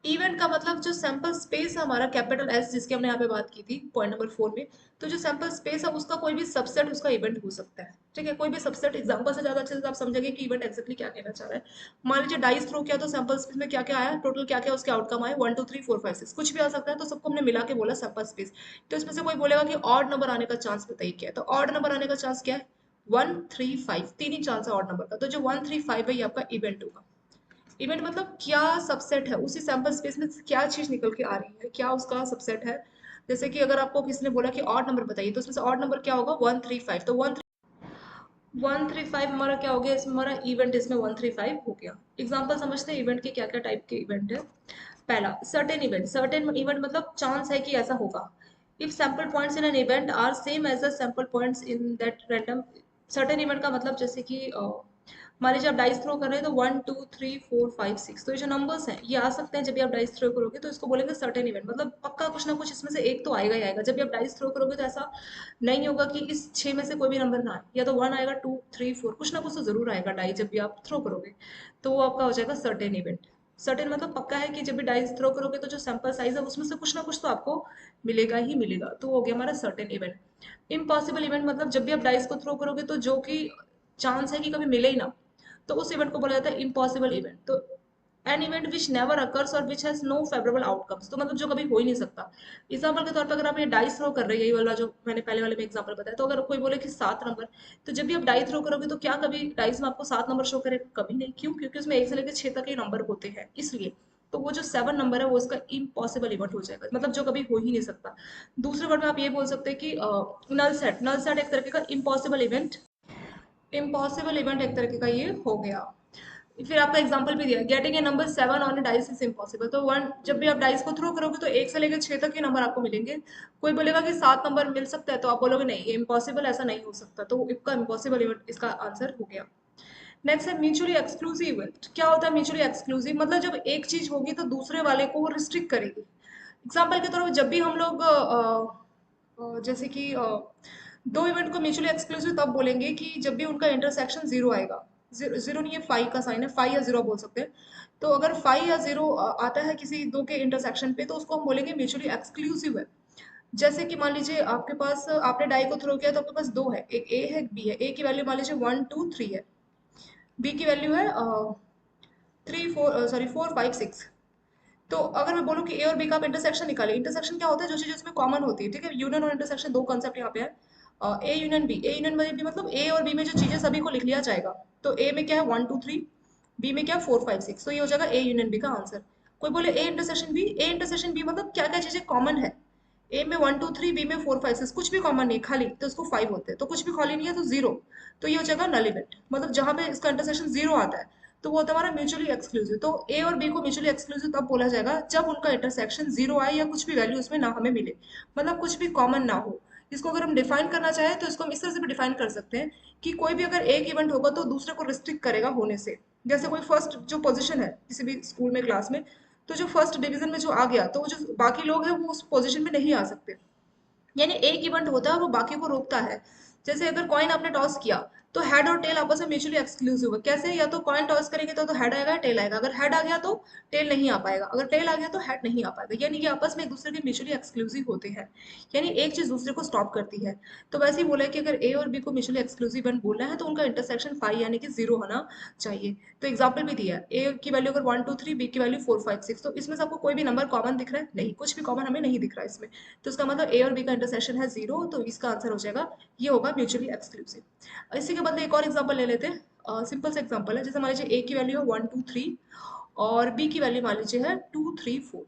इवेंट का मतलब जो सैंपल स्पेस है हमारा कैपिटल एस जिसकी हमने यहाँ पे बात की थी पॉइंट नंबर 4 में, तो जो सैंपल स्पेस है उसका कोई भी सबसेट उसका इवेंट हो सकता है, ठीक है। कोई भी सबसेट एग्जांपल से ज्यादा अच्छे से आप समझेंगे कि इवेंट एक्जेक्टली क्या कहना चाह रहा है। मान लीजिए डाइस थ्रो किया तो सैंपल स्पेस में क्या क्या आया, टोटल क्या क्या उसके आउटकम आए 1 2 3 4 5 6 कुछ भी आ सकता है, तो सबको हमने मिला के बोला सैंपल स्पेस। तो इसमें से कोई बोलेगा कि ऑड नंबर आने का चांस बताइए क्या है, तो ऑड नंबर आने का चांस क्या है 1 3 5, तीन ही चांस है ऑड नंबर का। तो जो 1 3 5 है ये आपका इवेंट होगा। इवेंट मतलब क्या सबसेट है उसी सैंपल स्पेस में से क्या चीज निकल के आ रही है, क्या उसका सबसेट है। जैसे कि अगर आपको किसी ने बोला कि ऑड नंबर बताइए तो उसमें से ऑड नंबर क्या होगा 1 3 5, तो 1 3 5 हमारा क्या हो गया, इसमें हमारा इवेंट इसमें 1 3 5 हो गया। एग्जाम्पल समझते हैं इवेंट के क्या क्या टाइप के इवेंट है। पहला सर्टेन इवेंट। सर्टेन इवेंट मतलब चांस है कि ऐसा होगा। If sample points in an event are same as the sample points in that random. Certain event का मतलब जैसे कि मान लीजिए आप डाइस थ्रो कर रहे हैं तो 1 2 3 4 5 6, तो ये जो नंबर्स हैं ये आ सकते हैं जब भी आप डाइस थ्रो करोगे, तो इसको बोलेंगे सर्टेन इवेंट। मतलब पक्का कुछ ना कुछ इसमें से एक तो आएगा ही आएगा। जब भी आप डाइस थ्रो करोगे तो ऐसा नहीं होगा कि इस 6 में से कोई भी नंबर ना आए, या तो 1 आएगा 2 3 4 कुछ ना कुछ तो जरूर आएगा डाई जब भी आप थ्रो करोगे। तो वो आपका हो जाएगा सर्टेन इवेंट। सर्टेन मतलब पक्का है कि जब भी डाइस थ्रो करोगे तो जो सैंपल साइज है उसमें से कुछ ना कुछ तो आपको मिलेगा ही मिलेगा, तो हो गया हमारा सर्टेन इवेंट। इम्पॉसिबल इवेंट मतलब जब भी आप डाइस को थ्रो करोगे तो जो कि चांस है कि कभी मिले ही ना, तो उस इवेंट को बोला जाता है इम्पॉसिबल इवेंट। तो an event which never occurs और which has no favourable outcomes, तो मतलब जो कभी हो ही नहीं सकता। एग्जाम्पल के तौर पर अगर आप ये डाई थ्रो कर रहे हैं, यही वाला जो मैंने पहले वाले में एग्जाम्पल बताया, तो अगर कोई बोले कि 7 नंबर, तो जब भी आप डाई थ्रो करोगे तो क्या कभी डाइस में आपको 7 नंबर शो करेगा, कभी नहीं। क्यों? क्योंकि उसमें 1 से लेकर 6 तक के नंबर होते हैं, इसलिए। तो वो जो 7 नंबर है वो इसका इम्पॉसिबल इवेंट हो जाएगा, मतलब जो कभी हो ही नहीं सकता। दूसरे वर्ड में आप ये बोल सकते हैं कि नल सेट। नल सेट एक तरीके का इम्पॉसिबल इवेंट, इम्पॉसिबल इवेंट एक तरीके का ये हो गया। फिर आपका एग्जांपल भी दिया, getting a number 7 on A dice is impossible. तो वन जब भी आप डाइस को थ्रो करोगे तो 1 से लेकर 6 तक के नंबर आपको मिलेंगे। कोई बोलेगा कि 7 नंबर मिल सकता है तो आप बोलोगे नहीं ये इम्पॉसिबल, ऐसा नहीं हो सकता। तो इसका इम्पॉसिबल इवेंट इसका आंसर हो गया। नेक्स्ट है म्यूचुअली एक्सक्लूसिव इवेंट। क्या होता है म्यूचुअली एक्सक्लूसिव, मतलब जब एक चीज होगी तो दूसरे वाले को रिस्ट्रिक्ट करेगी। एग्जाम्पल के तौर पर जब भी हम लोग जैसे कि दो इवेंट को म्यूचुअली एक्सक्लूसिव तब बोलेंगे कि जब भी उनका इंटरसेक्शन जीरो आएगा। जीरो नहीं है, फाइव का साइन है, फाइव या जीरो बोल सकते हैं। तो अगर फाइव या जीरो आता है किसी दो के इंटरसेक्शन पे तो उसको हम बोलेंगे म्यूचुअली एक्सक्लूसिव है। जैसे कि मान लीजिए आपके पास आपने डाई को थ्रो किया तो आपके पास दो है, एक ए है एक बी है। ए की वैल्यू मान लीजिए 1 2 3 है, बी की वैल्यू है 4 5 6। तो अगर मैं बोलूँ कि ए और बी का आप इंटरसेक्शन निकालिए, इंटरसेक्शन क्या होता है, जो चीज़ उसमें कॉमन होती है, ठीक है। यूनियन और इंटरसेक्शन दो कॉन्सेप्ट यहाँ पे है। A union B, A union B मतलब ए और बी में जो चीजें सभी को लिख लिया जाएगा। तो ए में क्या है 1 2 3, बी में क्या 4 5 6, तो ये हो जाएगा ए यूनियन बी का आंसर। कोई बोले A intersection B, A intersection B मतलब क्या क्या चीजें कॉमन है। ए में 1 2 3, बी में 4 5 6, कुछ भी कॉमन नहीं है खाली, तो उसको 5 होते हैं, तो कुछ भी खाली नहीं है तो जीरो। तो ये हो जाएगा नल इवेंट, मतलब जहां पे इसका इंटरसेक्शन जीरो आता है तो वो होता है हमारा म्यूचुअली एक्सक्लूसिव। तो ए और बी को म्यूचुअली एक्सक्लूसिव तब बोला जाएगा जब उनका इंटरसेक्शन जीरो आए या कुछ भी वैल्यू उसमें ना हमें मिले, मतलब कुछ भी कॉमन ना हो। इसको अगर हम डिफाइन करना चाहें तो इसको हम इस तरह से भी डिफाइन कर सकते हैं कि कोई भी अगर एक इवेंट होगा तो दूसरे को रिस्ट्रिक्ट करेगा होने से। जैसे कोई फर्स्ट जो पोजीशन है किसी भी स्कूल में क्लास में, तो जो फर्स्ट डिवीजन में जो आ गया तो वो जो बाकी लोग हैं वो उस पोजीशन में नहीं आ सकते। यानी एक इवेंट होता है और वो बाकी को रोकता है। जैसे अगर कॉइन आपने टॉस किया तो हेड और टेल आपस में म्यूचुअली एक्सक्लूसिव है। कैसे? या तो कॉइन टॉस करेंगे तो हेड आएगा या टेल आएगा, अगर हेड आ गया तो टेल नहीं आ पाएगा, अगर टेल आ गया तो हेड नहीं आ पाएगा। यानी ये आपस में एक दूसरे के म्यूचुअली एक्सक्लूसिव होते हैं, यानी एक चीज दूसरे को स्टॉप करती है। तो वैसे ही बोला है कि अगर ए और बी को म्यूचुअली एक्सक्लूसिव इवेंट बोलना है तो उनका इंटरसेक्शन फाइव यानी कि जीरो होना चाहिए। तो एग्जाम्पल भी दिया है, ए की वैल्यू अगर 1 2 3, बी की वैल्यू 4 5 6, तो इसमें से आपको कोई भी नंबर कॉमन दिख रहा है? नहीं, कुछ भी कॉमन हमें नहीं दिख रहा है इसमें। तो इसका मतलब ए और बी का इंटरसेक्शन है जीरो, तो इसका आंसर हो जाएगा, ये होगा म्यूचुअली एक्सक्लूसिव। इसी के बदले एक और एग्जांपल ले लेते हैं, सिंपल सा एग्जांपल है। जैसे मान लीजिए ए की वैल्यू है 1 2 3 और बी की वैल्यू मान लीजिए है 2 3 4।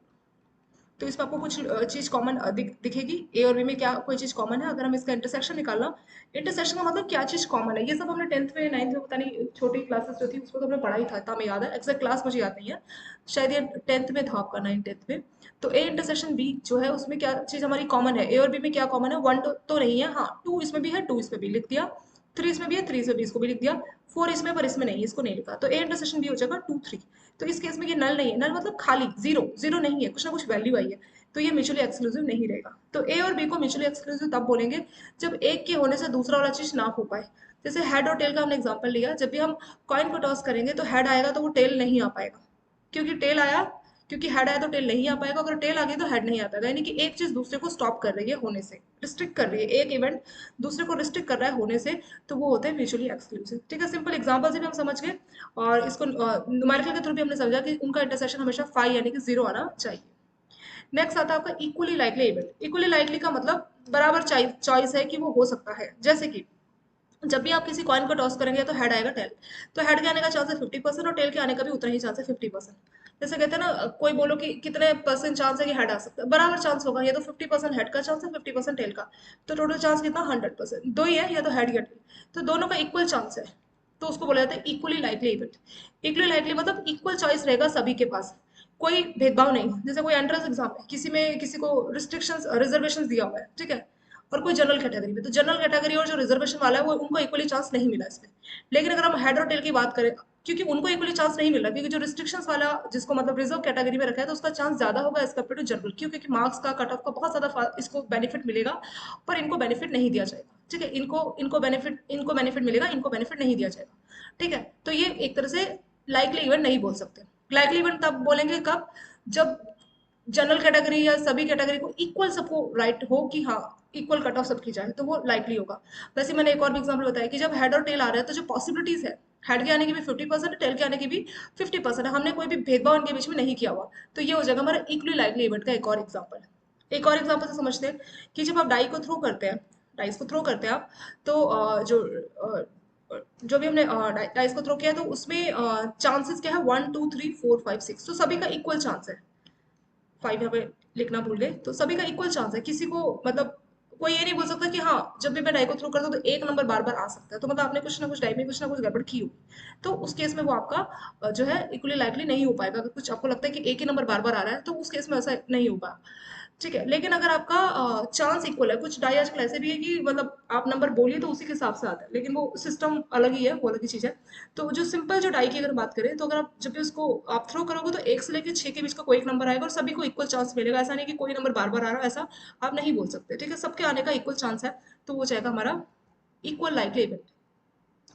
तो इसमें आपको कुछ चीज कॉमन दिखेगी, ए और बी में क्या कोई चीज कॉमन है। अगर हम इसका इंटरसेक्शन निकालना, इंटरसेक्शन का मतलब क्या चीज कॉमन है, ये सब हमने 10th में 9th में पता नहीं छोटी क्लासेस जो थी उसको तो हमने पढ़ा ही था, इतना हमें याद है, एक्जैक्ट क्लास मुझे याद नहीं है, शायद ये 10th में था आपका, 9th 10th में। तो ए इंटरसेक्शन बी जो है उसमें क्या चीज हमारी कॉमन है, ए और बी में क्या कॉमन है, वन तो नहीं है, हाँ टू इसमें भी है, टू इसमें भी लिख दिया, थ्री इसमें भी है, थ्री इसमें भी, इसको भी लिख दिया, फोर इसमें पर इसमें नहीं, इसको नहीं लिखा, तो ए इंटरसेक्शन बी हो जाएगा 2 3। तो इस केस में ये नल नहीं है, नल मतलब खाली जीरो, जीरो नहीं है, कुछ ना कुछ वैल्यू आई है, तो ये म्यूचुअली एक्सक्लूसिव नहीं रहेगा। तो ए और बी को म्यूचुअली एक्सक्लूसिव तब बोलेंगे जब एक के होने से दूसरा वाला चीज ना हो पाए। जैसे हेड और टेल का हमने एग्जांपल लिया, जब भी हम कॉइन को टॉस करेंगे तो हेड आएगा तो वो टेल नहीं आ पाएगा, क्योंकि टेल आया, क्योंकि हेड आया तो टेल नहीं आ पाएगा, अगर टेल आ गई तो हेड नहीं आ पाएगा। यानी कि एक चीज दूसरे को स्टॉप कर रही है होने से, रिस्ट्रिक्ट कर रही है, एक इवेंट दूसरे को रिस्ट्रिक्ट कर रहा है होने से, तो वो होते हैं म्यूचुअली एक्सक्लूसिव। ठीक है, सिंपल एग्जांपल से भी हम समझ गए, और इसको न्यूमेरिकल के थ्रू भी हमने समझा कि उनका इंटरसेक्शन हमेशा फाइव यानी कि जीरो आना चाहिए। नेक्स्ट आता है आपका equally likely event. Equally likely का मतलब बराबर चॉइस है कि वो हो सकता है। जैसे कि जब भी आप किसी कॉइन को टॉस करेंगे तो हेड आएगा टेल, तो हेड के आने का चांस है 50% और टेल के आने का भी उतना ही चांस है 50%। जैसे कहते हैं ना, कोई बोलो कि कितने परसेंट चांस है कि हेड आ सकता है, बराबर चांस होगा, या तो 50% हेड का चांस है, 50% टेल का, तो टोटल चांस कितना 100%, दो ही है, या तो हेड या टेल, तो दोनों का इक्वल चांस है, तो उसको बोला जाता है equally likely event. Equally likely मतलब इक्वल चॉइस रहेगा सभी के पास, कोई भेदभाव नहीं। जैसे कोई एंट्रेंस एग्जाम है, किसी में किसी को रिस्ट्रिक्शंस रिजर्वेशंस दिया हुआ है, ठीक है, और कोई जनरल कैटेगरी में, तो जनरल कैटेगरी और जो रिजर्वेशन वाला है वो उनको इक्वली चांस नहीं मिला इसमें। लेकिन अगर हम हेड और टेल की बात करें, क्योंकि उनको इक्वली चांस नहीं मिल रहा, क्योंकि जो रिस्ट्रिक्शंस वाला जिसको मतलब रिजर्व कैटेगरी में रखा है तो उसका चांस ज्यादा होगा एज कम्पेयर टू जनरल, क्योंकि मार्क्स का कट ऑफ का बहुत ज्यादा इसको बेनिफिट मिलेगा, पर इनको बेनिफिट नहीं दिया जाएगा। ठीक है, इनको बेनिफिट मिलेगा, इनको बेनिफिट नहीं दिया जाएगा। ठीक है, तो ये एक तरह से लाइकली इवेंट नहीं बोल सकते। लाइकली इवेंट तब बोलेंगे कब, जब जनरल कैटेगरी या सभी कैटेगरी को इक्वल सबको राइट हो कि हाँ इक्वल कट ऑफ सबकी जाए, तो वो लाइकली होगा। वैसे मैंने एक और भी एग्जाम्पल बताया कि जब हेड और टेल आ रहा है तो जो पॉसिबिलिटीज है, हेड के आने की भी 50% है, टेल के आने की भी 50% है, हमने कोई भी भेदभाव इनके बीच में नहीं किया हुआ, तो ये हो जाएगा हमारा इक्वली लाइकली इवेंट का एक और एग्जाम्पल। एक और एग्जाम्पल से समझते हैं कि जब आप डाई को थ्रो करते हैं, डाइस को थ्रो करते हैं आप, तो जो भी हमने डाइस को थ्रो किया तो उसमें चांसेस क्या है, 1 2 3 4 5 6, तो सभी का इक्वल चांस है। फाइव यहाँ पे लिखना भूल गए, तो सभी का इक्वल चांस है, किसी को मतलब कोई ये नहीं बोल सकता कि हाँ जब भी मैं डाई को थ्रो करता हूँ तो एक नंबर बार बार आ सकता है, तो मतलब आपने कुछ ना कुछ डाई में कुछ ना कुछ गड़बड़ की होगी, तो उस केस में वो आपका जो है इक्वली लाइकली नहीं हो पाएगा। अगर कुछ आपको लगता है कि एक ही नंबर बार बार आ रहा है तो उस केस में ऐसा नहीं होगा। ठीक है, लेकिन अगर आपका चांस इक्वल है, कुछ डाई आजकल ऐसे भी है कि मतलब आप नंबर बोलिए तो उसी के हिसाब से आता है, लेकिन वो सिस्टम अलग ही है, वो अलग ही चीज है। तो जो सिंपल जो डाई की अगर बात करें, तो अगर आप जब भी उसको आप थ्रो करोगे तो एक से लेकर छह के बीच का कोई एक नंबर आएगा और सभी को इक्वल चांस मिलेगा। ऐसा नहीं कि कोई नंबर बार बार आ रहा है, ऐसा आप नहीं बोल सकते। ठीक है, सबके आने का इक्वल चांस है, तो वो जाएगा हमारा इक्वल लाइकली इवेंट।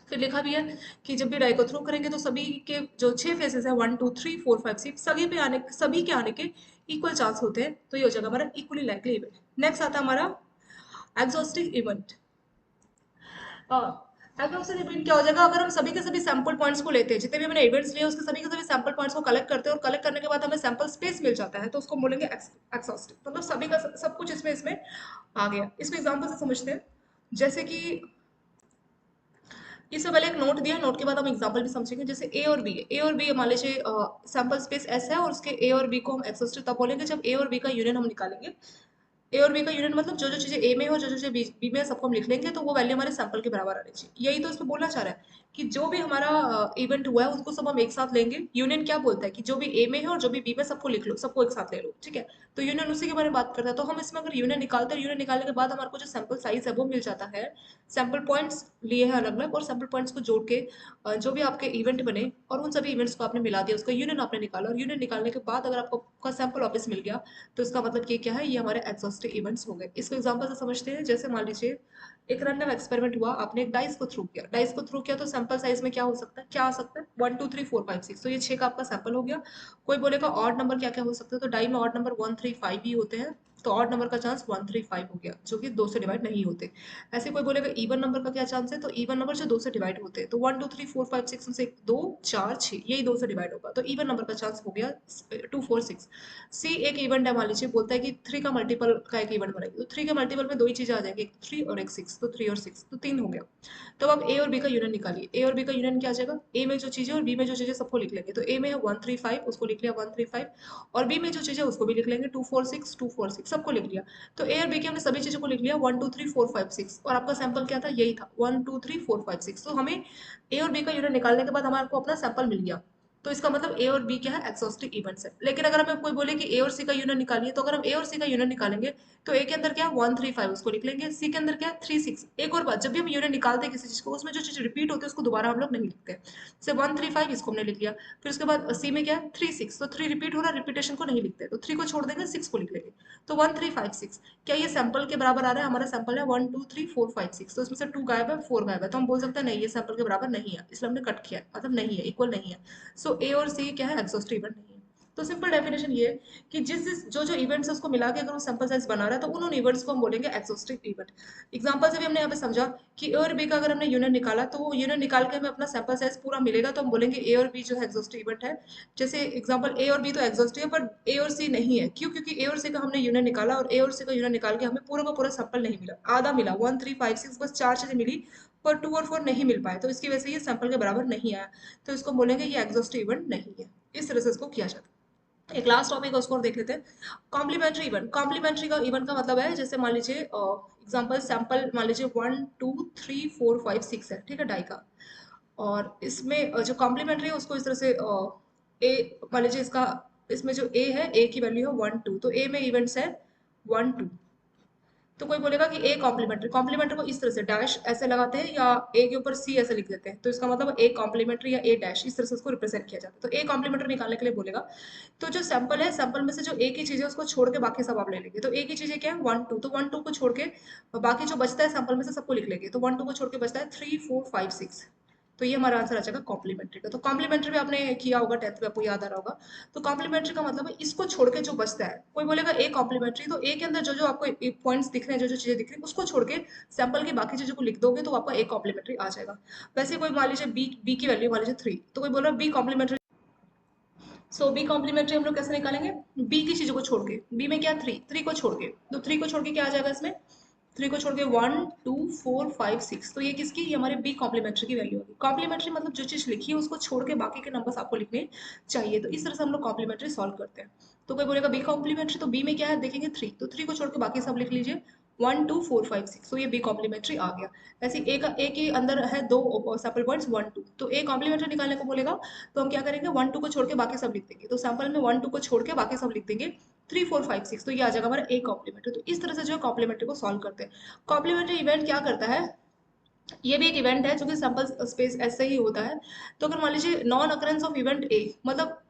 फिर लिखा भी है कि जब भी डाई को थ्रो करेंगे तो सभी के जो छह फेसेस है 1 2 3 4 5 6, सभी के आने के इक्वल चांस होते हैं, तो ये हो जाएगा हमारा इक्वली लाइकली इवेंट। नेक्स्ट आता है हमारा एग्जॉस्टिव इवेंट। एग्जॉस्टिव इवेंट क्या हो जाएगा, अगर हम सभी के सभी सैंपल पॉइंट्स को लेते हैं, जितने भी हमने इवेंट्स लिए उसके सभी के सभी सैंपल पॉइंट्स को कलेक्ट करते हैं, और कलेक्ट करने के बाद हमें सैंपल स्पेस मिल जाता है, तो उसको बोलेंगे एक्सॉस्टिव, मतलब सभी का सब कुछ इसमें इसमें आ गया। इसको एग्जांपल से समझते हैं। जैसे कि इससे पहले एक नोट दिया, नोट के बाद हम एग्जांपल भी समझेंगे। जैसे ए और बी है, ए और बी मान लीजिए सैंपल स्पेस एस है और उसके ए और बी को हम एक्सोस्टिव तब बोलेंगे जब ए और बी का यूनियन हम निकालेंगे। ए और बी का यूनियन मतलब जो जो चीजें ए में हो, जो जो चीजें बी में है, सबको हम लिख लेंगे तो वो वैल्यू हमारे सैंपल के बराबर आनी चाहिए। यही तो इसमें बोलना चाह रहा है कि जो भी हमारा इवेंट हुआ है उसको सब हम एक साथ लेंगे। यूनियन क्या बोलता है कि जो भी ए में है और जो भी बी में, सबको लिख लो, सबको एक साथ ले लो, ठीक है। तो यूनियन उसी के बारे में बात करता है। तो हम इसमें अगर यूनियन निकालते हैं, यूनियन निकालने के बाद हमारे को जो सैंपल साइज है वो मिल जाता है। सैंपल पॉइंट्स लिए हैं अलग अलग, और सैंपल पॉइंट्स को जोड़ के जो भी आपके इवेंट बने और उन सभी इवेंट्स को आपने मिला दिया, उसका यूनियन आपने निकाला, और यूनियन निकालने के बाद अगर आपको आपका सैंपल वापस मिल गया तो इसका मतलब ये क्या है, ये हमारे एग्जॉस्टिव इवेंट्स हो गए। इसको एग्जांपल से समझते हैं। जैसे मान लीजिए एक रैंडम एक्सपेरिमेंट हुआ, आपने एक डाइस को थ्रू किया, डाइस को थ्रू किया तो सैंपल साइज में क्या हो सकता है, क्या आ सकता है, 1 2 3 4 5 6, तो ये 6 का आपका सैंपल हो गया। कोई बोलेगा ऑड नंबर क्या क्या हो सकते हैं, तो डाई में ऑड नंबर 1 3 5 ही होते हैं, तो ऑड नंबर का चांस 1 3 5 हो गया, जो कि 2 से डिवाइड नहीं होते। ऐसे कोई बोलेगा इवन नंबर का क्या चांस है, तो इवन नंबर जो 2 से डिवाइड होते हैं, तो 1 2 3 4 5 6 में से 2 4 6, यही 2 से डिवाइड होगा, तो इवन नंबर का चांस हो गया 2 4 6। सी एक इवेंट है, मान लीजिए बोलता है कि 3 का मल्टीपल का एक इवेंट बनाइए, तो 3 के मल्टीपल में दो ही चीजें आ जाएंगी, एक 3 और एक 6, तो 3 और 6 तो 3 हो गया। तो अब ए और बी का यूनियन निकालिए। ए और बी का यूनियन क्या आ जाएगा, ए में जो चीजें और बी में जो चीजें सबको लिख लेंगे, तो ए में है 1 3 5, उसको लिख लिया 1 3 5, और बी में जो चीजें उसको भी लिख लेंगे 2 4 6 सबको लिख लिया। तो ए और बी की हमने सभी चीजों को लिख लिया 1 2 3 4 5 6, और आपका सैंपल क्या था, यही था 1 2 3 4 5 6। तो हमें ए और बी का यूनियन निकालने के बाद हमारे को अपना सैंपल मिल गया। तो इसका मतलब ए और बी क्या है, एक्सॉस्टिव इवेंट्स है। लेकिन अगर हमें कोई बोले कि ए और सी का यूनियन निकालिए, तो अगर हम ए और सी का यूनियन निकालेंगे तो ए के अंदर क्या है 1 3 5, उसको लिख लेंगे, सी के अंदर क्या है 3 6। एक और बात, जब भी हम यूनियन निकालते हैं किसी चीज को, उसमें जो चीज रिपीट होती है उसको दोबारा हम लोग नहीं लिखते हैं। जैसे 1 3 5 इसको हमने लिख लिया, फिर उसके बाद सी में क्या है 3 6, तो 3 रिपीट हो रहा है, रिपीटेशन को नहीं लिखते, तो 3 को छोड़ देंगे, 6 को लिख लेंगे। तो 1 3 5 6, क्या ये सैंपल के बराबर आ रहा है, हमारा सैंपल है 1 2 3 4 5 6, तो इसमें से 2 गायब है, 4 गायब है, तो हम बोल सकते हैं नहीं, ये सैंपल के बराबर नहीं है, इसलिए हमने कट किया है, मतलब नहीं है, इक्वल नहीं है। सो ए और सी क्या है, एग्जॉस्टिव इवेंट नहीं है। तो सिंपल डेफिनेशन ये है कि जिस जो जो इवेंट्स है उसको मिला के अगर वो सैंपल साइज बना रहा है, तो उन इवेंट्स को हम बोलेंगे एक्सॉस्टिव इवेंट। एग्जांपल से भी हमने यहाँ पे समझा कि ए और बी का अगर हमने यूनियन निकाला, तो वो यूनियन निकाल के हमें अपना सैंपल साइज पूरा मिलेगा, तो हम बोलेंगे ए और बी जो है एक्सॉस्टिव इवेंट है। जैसे एग्जांपल ए और बी तो एक्सॉस्टिव है, पर ए और सी नहीं है, क्यों, क्योंकि ए और सी का हमने यूनियन निकाला, और ए और सी का यूनियन निकाल के हमें पूरा का पूरा सैंपल नहीं मिला, आधा मिला, 1 3 5 6, बस 4 चीजें मिली, पर 2 और 4 नहीं मिल पाए, तो इसकी वजह से ये सैंपल के बराबर नहीं आया। तो इसको बोलेंगे ये एग्जॉस्टिव इवेंट नहीं है। इस तरह से इसको किया जाता है। एक लास्ट टॉपिक है, उसको और देख लेते हैं। Complementary event. कॉम्प्लीमेंट्री का इवेंट का मतलब है, जैसे मान लीजिए एग्जांपल सैंपल मान लीजिए 1 2 3 4 5 6 है, ठीक है, डाई का। और इसमें जो कॉम्प्लीमेंट्री है उसको इस तरह से ए मान लीजिए इसका, इसमें जो ए है, ए की वैल्यू है 1 2, तो ए में इवेंट्स है 1 2। तो कोई बोलेगा कि ए कॉम्प्लीमेंट्री, कॉम्प्लीमेंट्री को इस तरह से डैश ऐसे लगाते हैं, या ए के ऊपर सी ऐसे लिख देते हैं, तो इसका मतलब ए कॉम्प्लीमेंट्री या ए डैश, इस तरह से उसको रिप्रेजेंट किया जाता है। तो ए कॉम्प्लीमेंट्री निकालने के लिए बोलेगा, तो जो सैंपल है, सैंपल में से जो ए की चीज है उसको छोड़ के बाकी सब आप ले लेंगे। तो ए की चीजें क्या है 1 2, तो 1 2 को छोड़ के बाकी जो बचता है सैंपल में से सबको लिख लेंगे, तो 1 2 को छोड़ के बचता है 3 4 5 6। तो ये हमारा आंसर आ जाएगा कॉम्प्लीमेंट्री का। तो कॉम्प्लीमेंट्री भी आपने किया होगा 10th में, आपको याद आ रहा होगा। तो कॉम्प्लीमेंट्री का मतलब है इसको छोड़ के जो बचता है। कोई बोलेगा ए कॉम्प्लीमेंट्री, तो ए के अंदर जो जो आपको पॉइंट्स दिख रहे हैं, जो जो चीजें दिख रही है, उसको छोड़ के सैंपल की बाकी चीजों को लिख दोगे, तो आपका ए कॉम्प्लीमेंट्री आ जाएगा। वैसे कोई मान लीजिए बी, बी की वैल्यू मान लीजिए 3, तो कोई बोल रहा है बी कॉम्प्लीमेंट्री। सो बी कॉम्प्लीमेंट्री हम लोग कैसे निकालेंगे, बी की चीजों को छोड़ के, बी में क्या 3, 3 को छोड़ के, तो 3 को छोड़ के क्या आ जाएगा इसमें, 3 को छोड़ के 1 2 4 5 6, तो ये किसकी, ये हमारे बी कॉम्प्लीमेंट्री की वैल्यू होगी। कॉम्प्लीमेंट्री मतलब जो चीज लिखी है उसको छोड़ के बाकी के नंबर्स आपको लिखने चाहिए, तो इस तरह से हम लोग कॉम्प्लीमेंट्री सॉल्व करते हैं। तो कोई बोलेगा बी कॉम्प्लीमेंट्री, तो बी में क्या है देखेंगे 3, तो 3 को छोड़ के बाकी सब लिख लीजिए 1 2 4 5 6, तो ये बी कॉम्प्लीमेंट्री आ गया। ऐसे ए का, ए के अंदर है दो सैंपल पॉइंट्स 1 2, तो ए कॉम्प्लीमेंट्री निकालने को बोलेगा, तो हम क्या करेंगे 1 2 को छोड़ के बाकी सब लिख देंगे, तो सैंपल में 1 2 को छोड़ के बाकी सब लिख देंगे 3 4 5 6, तो ये आ जाएगा हमारा ए कॉम्प्लीमेंट्री। तो इस तरह से जो है कॉम्प्लीमेंट्री को सॉल्व करते हैं। कॉम्प्लीमेंट्री इवेंट क्या करता है, ये भी एक इवेंट है जो कि सैंपल स्पेस ऐसे ही होता है। तो अगर मान लीजिए नॉन अकरेंस ऑफ इवेंट ए, मतलब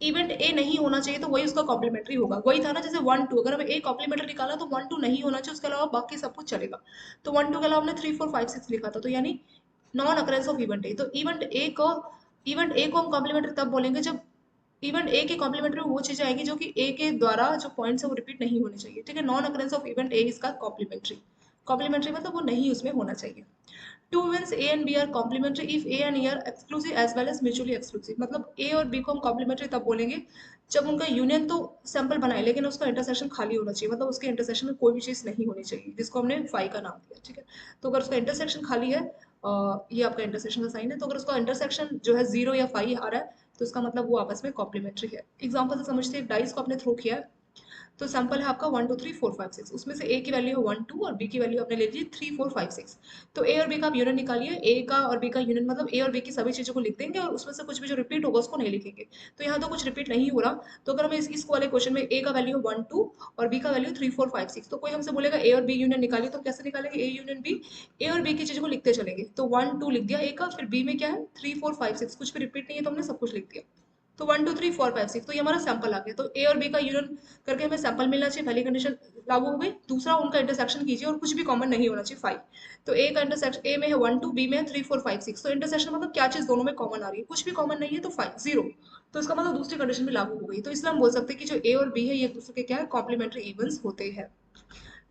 इवेंट ए नहीं होना चाहिए, तो वही उसका कॉम्प्लीमेंट्री होगा। वही था ना जैसे 1 2, अगर हमें ए कॉम्प्लीमेंट्री निकाला तो 1 2 नहीं होना चाहिए, उसके अलावा बाकी सब कुछ चलेगा। तो 1 2 के अलावा हमने 3 4 5 6 लिखा था, तो यानी नॉन अकरेंस ऑफ इवेंट ए। तो इवेंट ए को हम कॉम्प्लीमेंट्री तब बोलेंगे जब इवेंट ए के कॉम्प्लीमेंट्री में वो चीजें आएंगी जो कि ए के द्वारा जो पॉइंट्स है वो रिपीट नहीं होने चाहिए, ठीक है। Non occurrence of event A इसका कॉम्प्लीमेंट्री, कॉम्प्लीमेंट्री मतलब वो नहीं उसमें होना चाहिए। Two means A and B are complementary if A and A are exclusive as well as mutually exclusive. मतलब ए और बी को हम कॉम्प्लीमेंट्री तब बोलेंगे जब उनका यूनियन तो सैंपल बनाए लेकिन उसका इंटरसेक्शन खाली होना चाहिए, मतलब उसके इंटरसेक्शन में कोई भी चीज़ नहीं होनी चाहिए, जिसको हमने फाई का नाम दिया, ठीक है। तो अगर उसका इंटरसेक्शन खाली है, ये आपका इंटरसेक्शन का साइन है, तो अगर उसका इंटरसेक्शन जो है 0 या फाई आ रहा है तो इसका मतलब वो आपस में कॉम्प्लीमेंट्री है। एग्जाम्पल से समझते हैं, डाइस को आपने थ्रो किया है, तो सैंपल है आपका 1 2 3 4 5 6, उसमें से ए की वैल्यू है 1 2 और बी की वैल्यू आपने ले ली 3 4 5 6। तो ए और बी का आप यूनियन निकालिए, ए का और बी का यूनियन मतलब ए और बी की सभी चीज़ों को लिख देंगे और उसमें से कुछ भी जो रिपीट होगा उसको नहीं लिखेंगे। तो यहाँ तो कुछ रिपीट नहीं हो रहा, तो अगर हम इस वाले क्वेश्चन में ए का वैल्यू 1 2 और बी का वैल्यू 3 4 5 6, तो कोई हमसे बोलेगा ए और बी यूनियन निकालिए, तो कैसे निकालेंगे ए यूनियन बी? ए और बी की चीज़ों को लिखते चलेंगे, तो 1 2 लिख दिया ए का, फिर बी में क्या है 3 4 5 6, कुछ भी रिपीट नहीं है तो हमने सब कुछ लिख दिया। तो 1 2 3 4 5 6, तो ये हमारा सैंपल आ गया। तो ए और बी का यूनियन करके हमें सैंपल मिलना चाहिए, पहली कंडीशन लागू हो गई। दूसरा, उनका इंटरसेक्शन कीजिए और कुछ भी कॉमन नहीं होना चाहिए 5। तो ए का इंटरसेक्शन, ए में है 1 2, बी में है 3 4 5 6, तो इंटरसेक्शन मतलब क्या चीज दोनों में कॉमन आ रही है, कुछ भी कॉमन नहीं है तो 5 0। तो इसका मतलब दूसरी कंडीशन भी लागू हो गई। तो इसलिए हम बोल सकते हैं कि जो ए और बी है ये एक दूसरे के क्या है, कॉम्प्लीमेंट्री इवेंट्स होते हैं।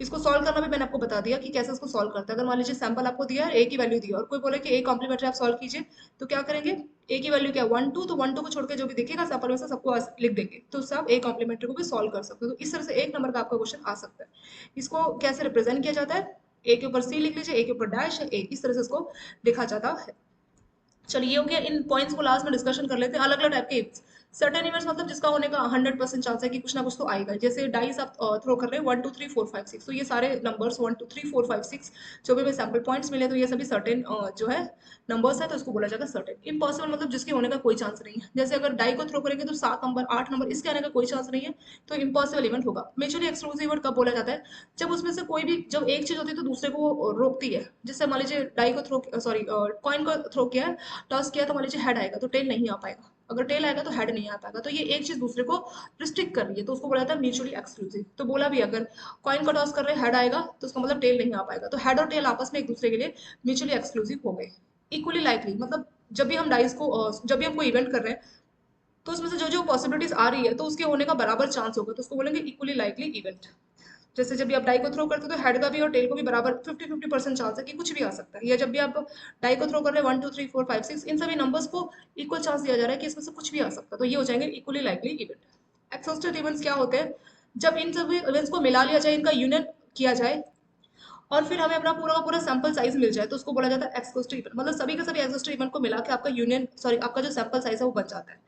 इसको सॉल्व करना भी मैंने आपको बता दिया कि कैसे इसको सॉल्व करते हैं। अगर मान लीजिए सैंपल आपको दिया है, ए की वैल्यू दी है और कोई बोले कि ए कॉम्प्लीमेंट्री आप सॉल्व कीजिए, तो क्या करेंगे, ए की वैल्यू क्या है 1 2, तो 1 2 को छोड़ के जो भी दिखेगा सैंपल में से सबको लिख देंगे, तो उससे आप ए कॉम्प्लीमेंट्री को भी सॉल्व कर सकते हो। तो इस तरह से एक नंबर का आपका क्वेश्चन आ सकता है। इसको कैसे रिप्रेजेंट किया जाता है, ए के ऊपर सी लिख लीजिए, ए के ऊपर डैश है, ए, इस तरह से इसको लिखा जाता है। चलिए ये हो गया, इन पॉइंट्स को लास्ट में डिस्कशन कर लेते हैं। अलग अलग टाइप के इवेंट्स, सर्टेन इवेंट्स मतलब जिसका होने का 100% चांस है कि कुछ ना कुछ तो आएगा। जैसे डाइस आप थ्रो कर रहे हैं 1 2 3 4 5 6, तो ये सारे नंबर्स 1 2 3 4 5 6 जो भी हमें सैंपल पॉइंट्स मिले, तो ये सभी सर्टेन जो है नंबर्स है, तो इसको बोला जाएगा सर्टेन। इम्पॉसिबल मतलब जिसके होने का कोई चांस नहीं है। जैसे अगर डाई को थ्रो करेंगे तो 7 नंबर 8 नंबर, इसके आने का कोई चांस नहीं है, तो इम्पॉसिबल इवेंट होगा। म्यूचुअली एक्सक्लूसिव इवेंट कब बोला जाता है, जब उसमें से कोई भी, जब एक चीज होती है तो दूसरे को वो रोकती है। जैसे मान लीजिए डाई को थ्रो, सॉरी कॉइन को थ्रो किया है, टॉस किया, तो मान लीजिए हेड आएगा तो टेल नहीं आ पाएगा, अगर टेल आएगा तो हेड नहीं आ पाएगा। तो ये एक चीज दूसरे को रिस्ट्रिक्ट कर रही है, तो उसको बोला जाता है म्यूचुअली एक्सक्लूसिव। तो बोला भी, अगर कॉइन का टॉस कर रहे हैं हेड आएगा तो उसका मतलब टेल नहीं आ पाएगा, तो हेड और टेल आपस में एक दूसरे के लिए म्यूचुअली एक्सक्लूसिव हो गए। इक्वली लाइकली मतलब जब भी हम डाइस को जब भी हम कोई इवेंट कर रहे हैं तो उसमें से जो जो पॉसिबिलिटीज आ रही है तो उसके होने का बराबर चांस होगा, तो उसको बोलेंगे इक्वली लाइकली इवेंट। जैसे जब भी आप डाई को थ्रो करते हो तो हेड का भी और टेल को भी बराबर 50-50% चांस है कि कुछ भी आ सकता है। या जब भी आप डाई को थ्रो कर रहे हैं 1 2 3 4 5 6, इन सभी नंबर्स को इक्वल चांस दिया जा रहा है कि इसमें से कुछ भी आ सकता है, तो ये हो जाएंगे इक्वली लाइकली इवेंट। एक्सोस्टेड इवेंट्स क्या होते हैं, जब इन सभी इवेंट्स को मिला लिया जाए, इनका यूनियन किया जाए और फिर हमें अपना पूरा का पूरा सैंपल साइज मिल जाए, तो उसको बोला जाता है एक्सक्लूसिव इवेंट। मतलब सभी के सभी एक्सक्लूसिव इवेंट को मिला के आपका यूनियन, सॉरी आपका जो सैंपल साइज है वो बन जाता है।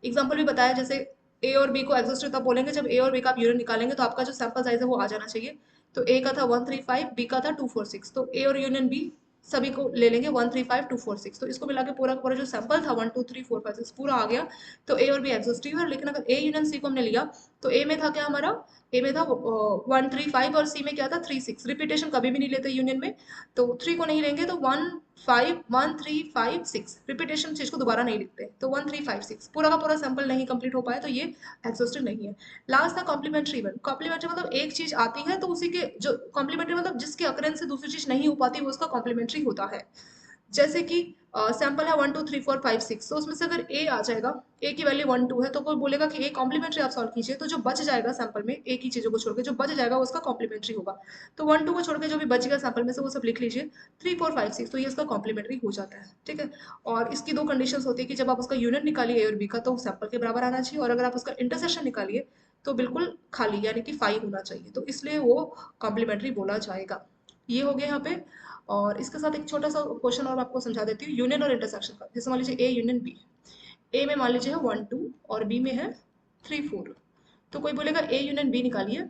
एग्जांपल भी बताया, जैसे ए और बी को एक्सक्लूसिव तब बोलेंगे जब ए और बी का आप यूनियन निकालेंगे तो आपका जो सैंपल साइज है वो आ जाना चाहिए। तो ए का था 135, बी का था 246, तो ए और यूनियन बी सभी को ले लेंगे 135 246, तो इसको मिला के पूरा का पूरा जो सैंपल था 1 2 3 4 5 6 पूरा आ गया। तो ए और बी एक्सॉस्टिव है। लेकिन अगर ए यूनियन सी को हमने लिया तो ए में था क्या हमारा, ए में था 135 और सी में क्या था 36, रिपीटेशन कभी भी नहीं लेते यूनियन में, तो 3 को नहीं लेंगे तो 1 5 1 3 5 6, रिपीटेशन चीज को दोबारा नहीं लिखते, तो 1 3 5 6 पूरा का पूरा सैंपल नहीं कंप्लीट हो पाया, तो ये एक्सॉस्टिव नहीं है। लास्ट था कॉम्प्लीमेंट्री इवेंट। कॉम्प्लीमेंट्री मतलब एक चीज आती है तो उसी के जो कॉम्प्लीमेंट्री मतलब जिसके अकरेंस से दूसरी चीज नहीं हो पाती वो उसका कॉम्प्लीमेंट्री होता है। जैसे कि सैंपल है 1 2 3 4 5 6, तो उसमें से अगर ए आ जाएगा, ए की वैल्यू 1 2 है, तो कोई बोलेगा कि ए कॉम्प्लीमेंट्री आप सॉल्व कीजिए, तो जो बच जाएगा सैंपल में एक ही चीजों को छोड़ के जो बच जाएगा वो उसका कॉम्प्लीमेंट्री होगा। तो 1 2 को छोड़ के जो भी बचेगा सैंपल में से वो सब लिख लीजिए, 3 4 5 6, तो ये इसका कॉम्प्लीमेंट्री हो जाता है, ठीक है। और इसकी दो कंडीशंस होती है कि जब आप उसका यूनियन निकालिए ए और बी का तो सैंपल के बराबर आना चाहिए, और अगर आप उसका इंटरसेक्शन निकालिए तो बिल्कुल खाली यानी कि 5 होना चाहिए, तो इसलिए वो कॉम्प्लीमेंट्री बोला जाएगा। ये हो गया यहाँ पे। और इसके साथ एक छोटा सा क्वेश्चन और आपको समझा देती हूँ, यूनियन और इंटरसेक्शन का। जैसे मान लीजिए ए यूनियन बी, ए में मान लीजिए है 1 2 और बी में है 3 4, तो कोई बोलेगा ए यूनियन बी निकालिए,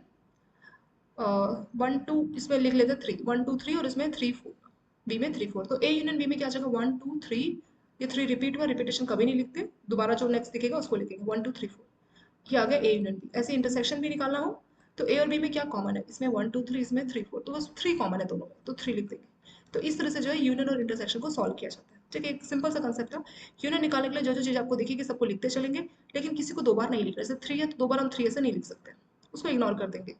1 2 इसमें लिख लेते 3 1 2 3 और इसमें 3 4, बी में 3 4, तो ए यूनियन बी में क्या आ जाएगा 1 2 3, ये 3 रिपीट हुआ, रिपीटेशन कभी नहीं लिखते, दोबारा जो नेक्स्ट दिखेगा उसको लिखेंगे 1 2 3 4, ये आ गया ए यूनियन बी। ऐसे इंटरसेक्शन भी निकालना हो तो ए और बी में क्या कॉमन है, इसमें 1 2 3, इसमें 3 4, तो बस 3 कॉमन है दोनों में, तो 3 लिख देंगे। तो इस तरह से जो है यूनियन और इंटरसेक्शन को सॉल्व किया जाता है, ठीक है। एक सिंपल सा कंसेप्ट है। यूनियन निकालने के लिए जो जो चीज आपको दिखेगी सबको लिखते चलेंगे, लेकिन किसी को दो बार नहीं लिखना। जैसे 3 है तो दो बार हम 3 ऐसे नहीं लिख सकते, उसको इग्नोर कर देंगे।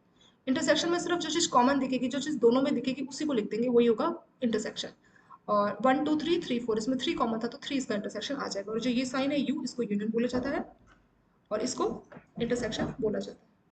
इंटरसेक्शन में सिर्फ जो चीज कॉमन दिखेगी, जो चीज दोनों में दिखेगी उसी को लिख देंगे, वही होगा इंटरसेक्शन। और 1 2 3 3 4, इसमें 3 कॉमन था तो 3 इसका इंटरसेक्शन आ जाएगा, और जो ये साइन है यू, इसको यूनियन बोला जाता है और इसको इंटरसेक्शन बोला जाता है।